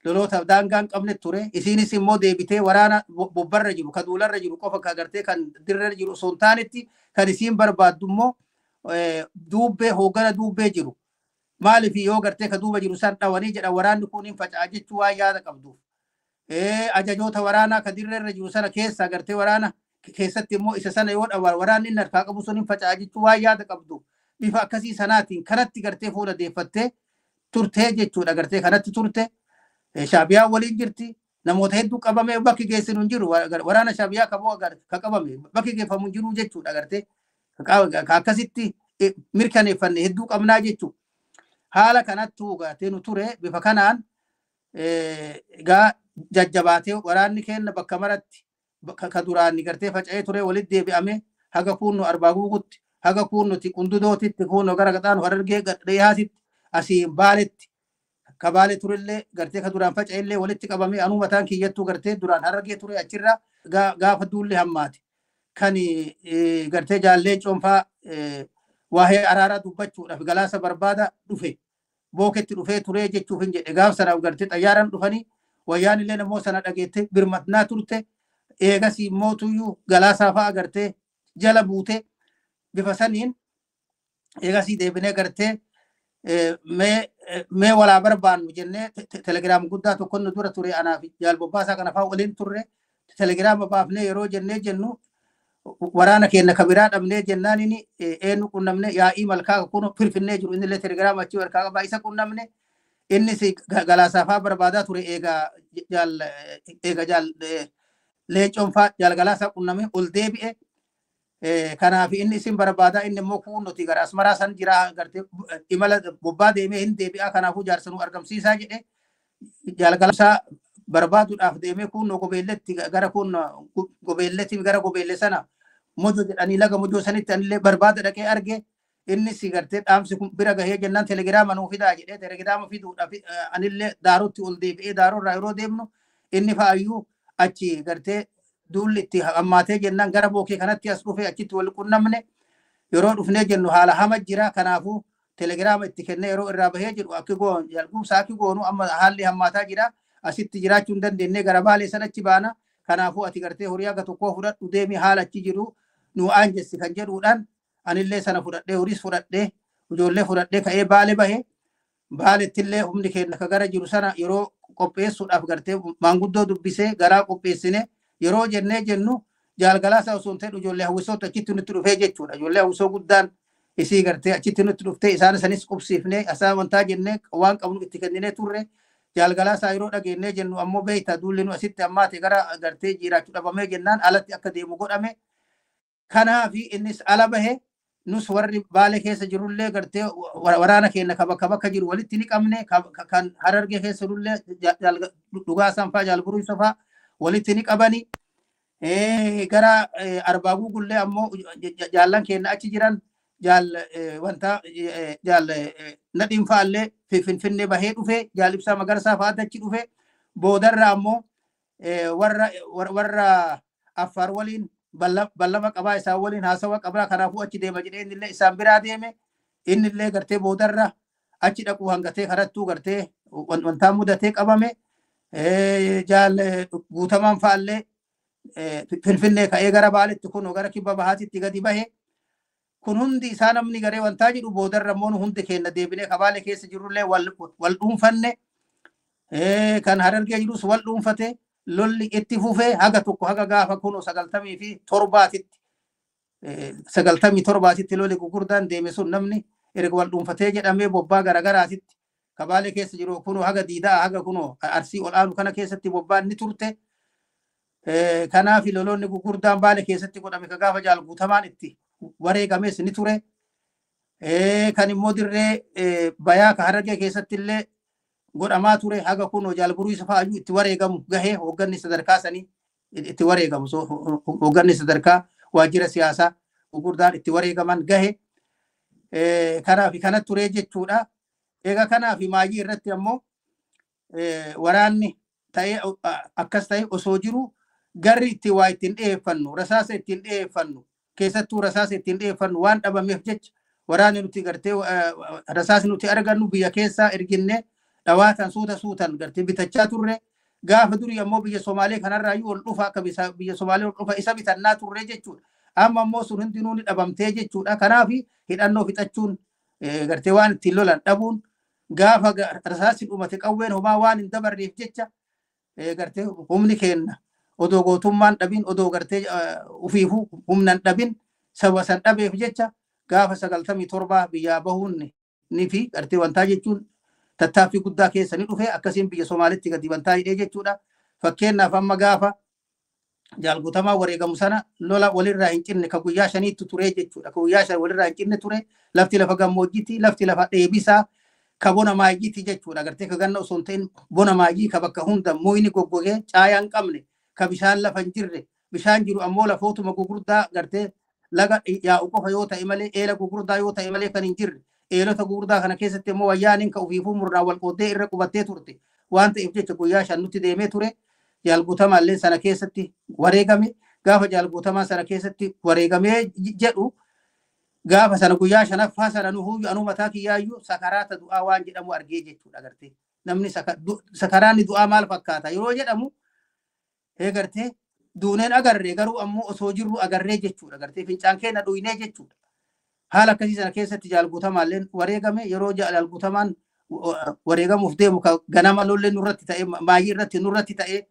loloota daangaan qabne ture isiinis immoo deebitee waraana bobbarra jiru ka duularra jiru qofa ka gartee kan dirrarra jiru osoo hin taanetti kan isiin barbaaddu immoo duubbee hoogana duubbee jiru. Maaliif yoo gartee ka duuba jiru san dhawanii jedha waraanni kun hin faca'a jechuu waan yaada qabduuf. Ajajoota waraanaa ka dirrarra jiru sana keessa gartee waraana keessatti immoo isa sana yoo dhawa waraanni inni harkaa qabu sun hin faca'a jechuu waan yaada qabduuf. Bifa akkasii sanaatiin kanatti gartee fuula deeffattee turtee jechuudha gartee kanatti turte. Shaabiyaa waliin jirti. Namoota hedduu qabame bakki geessinu hin jiru. Waraana shaabiyaa ka qabame bakki geeffamu hin jiru jechuudha gartee. Akkasitti mirkaneeffanne hedduu qabnaa jechuudha. Haala kanatti hubatee nu ture bifa kanaan gaa jajjabaatee waraanni keenya bakka maratti ka duraan gartee faca'ee ture walitti deebi'ame haga kuunnu arbaa guugutti haga kuunnuti qundudootitti kuunnu gara gaxaanu harargee dhiyaatitti asii baaletti ka baale turellee gartee ka duraan faca'ellee walitti qabame anuu mataan kiyyattuu gartee duraan harargee ture achirra gaafa duulli hammaate kan gartee jaallee coonfaa waa'ee araaraa dubbachuudhaaf galaasa barbaada dhufe booketti dhufee turee jechuuf hin jedhe gaaf sanaaf gartee xayyaaraan dhufanii wayyaan illee namoo sana dhageette birmatnaa turte eegasii immoo tuyyuu galaasaa fa'a gartee jala buute bifa saniin eegasii deebinee gartee mee walaa barbaannu jennee telegiraam guddaa tokko nu dura ture anaaf jaalbobbaasaa kana fa'a waliin turre telegiraama baafnee yeroo jennee jennu waraana keenya kabiraa dhabnee jennaan inni eenyu qunnamne yaa'ii malkaa kun firfinnee jiru inni illee telegiraama achi warqaa qabaa isa qunnamne innis galaasaafaa barbaadaa ture eega jaal leencoon faa jaal galaasaa qunname ol deebi'e kanaaf inni isin barbaadaa inni immoo kun nuti gara asmaraa san jira gartee imala bobbaa deemee hin deebi'aa kanaafuu jaarsanuu argamsiisaa jedhe jaal galaasaa barbaaduudhaaf deemee kun gobeelletti gara kun gobeelletti gara gobeelle sana mojo jedhanii laga mojoo sanitti anillee barbaada dhaqee arge inni si gartee dhaamsi kun bira gahee jennaan telegiraama nuu fidaa jedhee telegiraama fiduudhaaf anillee daarotti ol deebi'ee daarorraa yeroo deemnu inni faayyuu achi gartee duulli itti hammaatee jennaan gara bookee kanatti as dhufee achitti wal qunnamne yeroo dhufnee jennu haala hama jira kanaafuu telegiraama itti kennee yeroo irraa bahee jedhu akki goon jalqubsaa akki goonu amma haalli hammaataa jira asitti jiraachuu hin dandeenye gara baalee sanachi baana kanaafuu ati gartee horii aga tokkoo fudhadhu deemi haala achi jiru nu aanjessi kan jedhuudhaan anillee sana fudhadhee horiis fudhadhee ijoollee fudhadhee ka'ee baale bahe baalettillee humni keenya ka gara jiru sana yeroo qopheessuudhaaf gartee maanguddoo dubbisee garaa qopheessine yeroo jennee jennu jaal galaasaa osoo hin ta'in ijoollee hawwisoota achitti nutti dhufee jechuudha. Ijoollee hawwisoo guddaan isii gartee achitti nutti dhuftee isaan sanis qubsiifnee asaa wantaa jennee waan qabnu itti kenninee turre jaal galaasaa yeroo dhageenyee jennu ammoo beeyta duulli nu asitti ammaate gara gartee jiraachuu dhabamee jennaan alatti akka deemu godhame. Kanaafi innis ala bahe nus warri baale keessa jirullee gartee waraana keenya ka bakka jiru walitti ni qabne kan harargee keessa jirullee dhugaa sanfaa jaal buruu sofaa walitti ni qabani gara arbaaguu gullee ammoo jaallan keenya achi jiran jaal wanta jaal nadhiin fa'allee finfinnee bahee dhufe jaal ibsaa magarsaa fa'aatti achi dhufe boodarra ammoo warra affaar waliin ballama qabaa isaan waliin haasawa qabaa kanaafuu achi deema jedhee innillee isaan biraa deeme innillee gartee boodarra achi dhaquu hangatee karattuu gartee wantaa mudatee qabame jaal guutamaan fa'allee finfinnee ka'ee gara baaletti kun gara kibba bahaatitti gadi bahe kun hundi isaa namni garee wantaa jedhu boodarra immoo hundi keenya deebinee kabaale keessa jirullee wal dhuunfanne kan harargee jirus wal dhuunfate lolli itti fufee haga tokko haga gaafa kun 97 lolli gurguddaan deeme sun namni erga wal dhuunfatee jedhamee bobbaa garagaraatitti kabaalee keessa jiru kunoo haga diidaa haga kunoo arsii ol aanu kana keessatti bobbaan ni turte. Kanaaf lolonni gurguddaan baalee keessatti godhame ka gaafa jaal guutamaan itti wareegames ni ture. Kan immoo dirree bayaa ka Harargee keessatti illee godhamaa ture haga kunoo jaal Buruu Isa fa'aayyuu itti wareegamu gahee hoogganni sadarkaa sanii itti wareegamu. Hoogganni sadarkaa waajjira siyaasaa gurguddaan itti wareegaman gahe. Kanaaf kana ture jechuudha. Egaa kanaaf maayii irratti ammoo waraanni ta'ee akkas ta'e osoo jiru garri itti waa ittiin dhiyeeffannu rasaasa ittiin dhiyeeffannu keessattuu rasaasa ittiin dhiyeeffannu waan dhabameef jecha waraanni nuti gartee rasaasa nuti argannu biyya keessaa erginne dhawaatan suutan gartee bitachaa turre. Gaafa durii ammoo biyya Somaalee kanarraayyuu ol dhufa akka biyya Somaalee ol dhufa isa bitannaa turre jechuudha. Amma ammoo sun hundinuu ni dhabamtee jechuudha. Kanaaf hidhannoo fixachuun gartee waan ittiin lolan dhabuun gaafa rasaasni dhumate qawween homaa waan hin dabarreef jecha gartee humni kenna odoo gootummaan dhabin odoo gartee ufiifuu humnan dhabin saba san dhabeef jecha gaafa 97 biyyaa bahuun ni fi gartee wantaa jechuun tattaaffii guddaa keessa ni dhufe akkasiin biyya Somaalitti gadi wantaa hidhee jechuudha. Fakkeenyaaf amma gaafa jaal Guutamaa wareegamu sana lola walirraa hin cinne ka guyyaa 5 ture jechuudha. Ka guyyaa 5 walirraa hin cinne ture lafti lafa gammoojjiiti lafti lafa dheebisaa ka bona maayiiti jechuudha. Gartee ka ganna osoo hin ta'in bona maayii ka bakka hunda muyni goggogee caayaa hin qabne ka bishaan lafa hin jirre bishaan jiru ammoo lafootuma gugurdaa gartee laga yaa'u qofa yoo ta'e malee eela gugurdaa yoo ta'e malee kan hin jirre eelota gugurdaa kana keessatti immoo wayyaaniin ka ufiifuu murnaa wal qooddee irra qubattee turte waan ta'eef jecha guyyaa 5 nutti deemee ture. Jaal Guutamaa illee sana keessatti wareegame. Gaafa jaal Guutamaa sana keessatti wareegamee jedhu gaafa sana guyyaa 5ffaa sana nuhuu anu mataa kiyyaayyuu sakaraata du'aa waan jedhamu argee jechuudha. Gartee namni sakaraanni du'aa maal fakkaata yeroo jedhamu gartee duuneen agarree garuu ammoo osoo jirru agarree jechuudha. Gartee fincaan keenya dhuynee jechuudha. Haala akkasii sana keessatti jaal Guutamaa illee wareegame. Yeroo jaal Guutamaan wareegamuuf deemu ganama lollee nurratti ta'e maayii irratti nurratti ta'e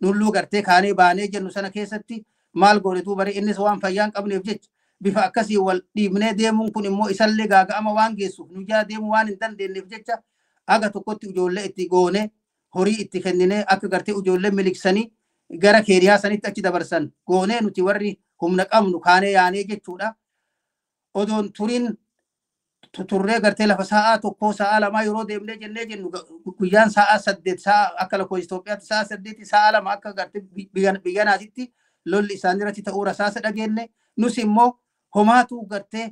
nulluu gartee kaanee baanee jennu sana keessatti maal goone duubare innis waan fayyaan qabneef jecha bifa akkasii wal dhiibnee deemuun kun immoo isallee gaaga'ama waan geessuuf nu jala deemuu waan hin dandeenyeef jecha aga tokkotti ijoollee itti goone horii itti kenninee akka gartee ijoollee miliksanii gara keeriyaa sanitti achi dabarsan goonee nuti warri humna qabnu kaanee yaanee jechuudha. Odoon turiin turree gartee lafa sa'aa tokkoo sa'aa lamaa yeroo deemnee jennee jennu guyyaan sa'aa 8 sa'aa akka lakkoofsa Itoophiyaatti sa'aa 8 sa'aa 2 akka gartee biyya naasitti lolli isaan irratti ta'uu rasaasa dhageenne nus immoo homaatu gartee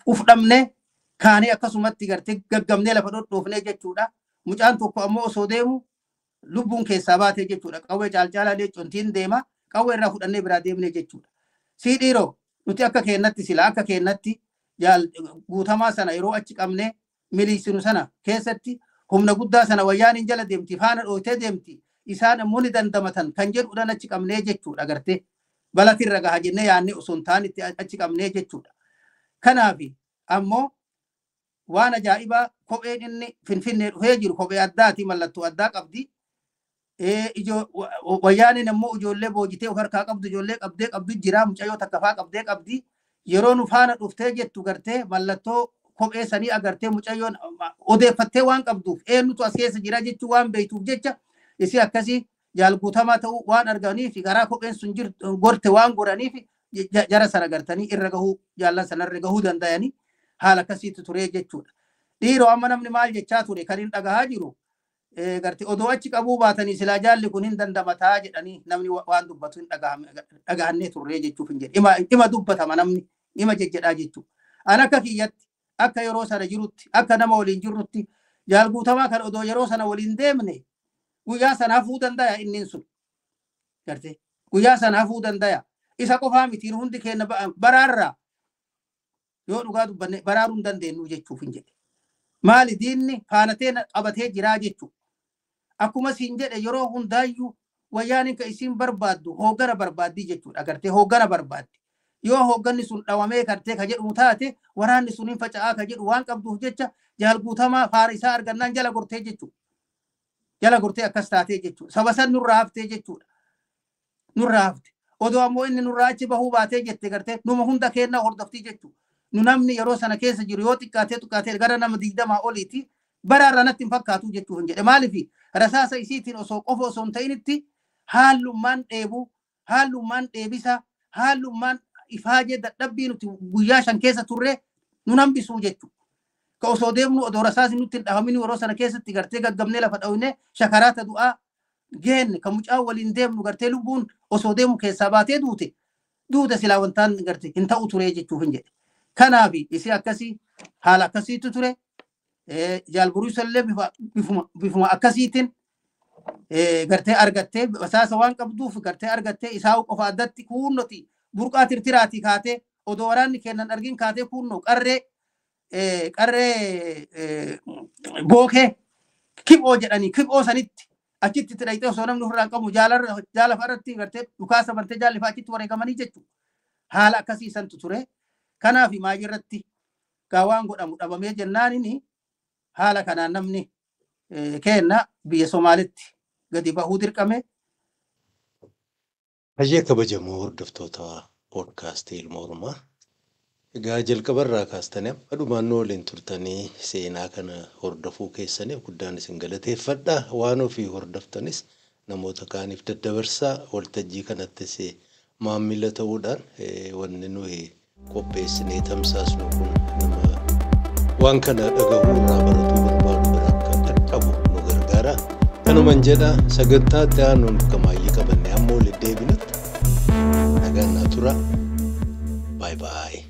ufdhamne kaanee akkasumatti gartee gaggamnee lafa dhodhoofnee jechuudha. Mucaan tokko ammoo osoo deemu lubbuun keessaa baatee jechuudha. Qawwee caalcaalaa contiin deema qawwee irraa fudhannee biraa deemnee jechuudha. Sii dhiiroo nuti akka keennatti sila akka keennatti jaal Guutamaa sana yeroo achi qabnee miliisinu sana keessatti humna guddaa sana wayyaaniin jala deemti faana dhootee deemti isaan ammoo ni dandamatan kan jedhuudhaan achi qabnee jechuudha. Gartee balatirra gaha jennee yaannee osoo hin taane itti achi qabnee jechuudha. Kanaaf ammoo waan ajaa'ibaa kopheen inni Finfinnee dhufee jiru kophee addaati mallattoo addaa qabdi. Wayyaaniin ammoo ijoollee boojitee of harkaa qabdu ijoollee qabdu jira mucayyoo takkafaa qabdi. Yeroo nu faana dhuftee jettu gartee mallattoo kophee sanii agartee mucayyoon odeeffattee waan qabduuf eenyutu as keessa jira jechuu waan beektuuf jecha isi akkasii jaal Guutamaa ta'uu waan arganiif garaa kopheen sun gorte waan goraniif jara sana gartanii irra gahuu jaallan sanarra gahuu danda'anii haala akkasiitu ture jechuudha. Dhiiroo amma namni maal jechaa ture kan hin dhagahaa jiru gartee odoo achi qabuu baatanii silaa jaalli kun hin dandamataa jedhanii namni waan dubbatu hin dhagahannee turre jechuuf hin jedhe. Ima dubbatama namni ima jejjedhaa jechuudha. An akka kiyyatti akka yeroo sana jirutti akka nama waliin jirrutti jaal Guutamaa kan odoo yeroo sana waliin deemne guyyaa sana hafuu danda'a innin sun. Gartee guyyaa sana hafuu danda'a. Isa qofaa mitiin hundi keenya baraarraa yoo dhugaa dubbanne baraaruu hin dandeenyu jechuuf hin jedhe. Maali diinni faanatee qabatee jiraa jechuudha. Akkuma siin jedhe yeroo hundaayyuu wayyaaniin ka isiin barbaaddu hooggana barbaaddii jechuudha. Agartee hooggana barbaaddi. Yoo hoogganni sun dhawamee kartee ka jedhu taate waraanni sun hin faca'aa ka jedhu waan qabduuf jecha jaal Guutamaa faara isaa argannaan jala gortee jechuudha. Jala gortee akkas taatee jechuudha. Saba san nurraa haftee jechuudha. Nurraa hafte. Odoo ammoo inni nurraa achi bahuu baatee jette gartee numa hunda kennaa hordoftii jechuudha. nu namni yeroo sana keessa jiru yoo xiqqaatee gara nama 20 oliiti baraarra natti hin fakkaatu jechuu hin jedhe maaliif rasaasa isiitiin osoo qofa osoo hin ta'initti haalummaan dheebuu haalummaan dheebisa haalummaan ifaajee dadhabbii nuti guyyaa 5 keessa turre nu hambisuu jechuudha. Ka osoo deemnu odoo rasaasni nutti hin dhahamin yeroo sana keessatti gartee gaggabnee lafa dhawne shakaraata du'aa geenne ka mucaa waliin deemnu gartee lubbuun osoo deemu keessaa baatee duute silaa wantaan gartee hin ta'u ture jechuu hin jedhe. Kanaaf isi akkasii haala akkasiitu ture. Jaalburuu isallee bifuma akkasiitiin gartee argattee basaasa waan qabduuf gartee argattee isaa qofa addatti kuunnoti burqaa tirtiraatii kaatee odoo waraanni kennan argin kaatee kuunnoo qarree bookee kiphoo jedhanii kiphoo sanitti achitti tidhayxee osoo namni ofirraa qabu jaala farratti gartee dhukaasa bantee jaalli fa'aa achitti wareegamanii jechuudha. Haala akkasiisantu ture. Kanaaf maajirratti waan godhamu dhabamee jennaanini haala kanaan namni kenna biyya Somaalitti gadi bahuu dirqame. Hayyee kabajamoo hordoftoota poodkaastii Ilma Oromoo. Egaa jalqabarraa kaastanii dhumaan waliin turtanii seenaa kana hordofuu keessaniif guddaan isin galateeffadha. Waan ofii hordoftanis namoota kaaniif daddabarsaa waltajjii kanattis maamila ta'uudhaan wanni nuyi qopheessinee tamsaasnu kun nama waan kana dhagahuu irraa baratuu barbaadu bira akka qaqqabu nu gargaara. Kanumaan jedha sagantaa itti aanuun kamaayyii qabannee ammoo walitti deebinutti nagaan naa tura. Bye bye.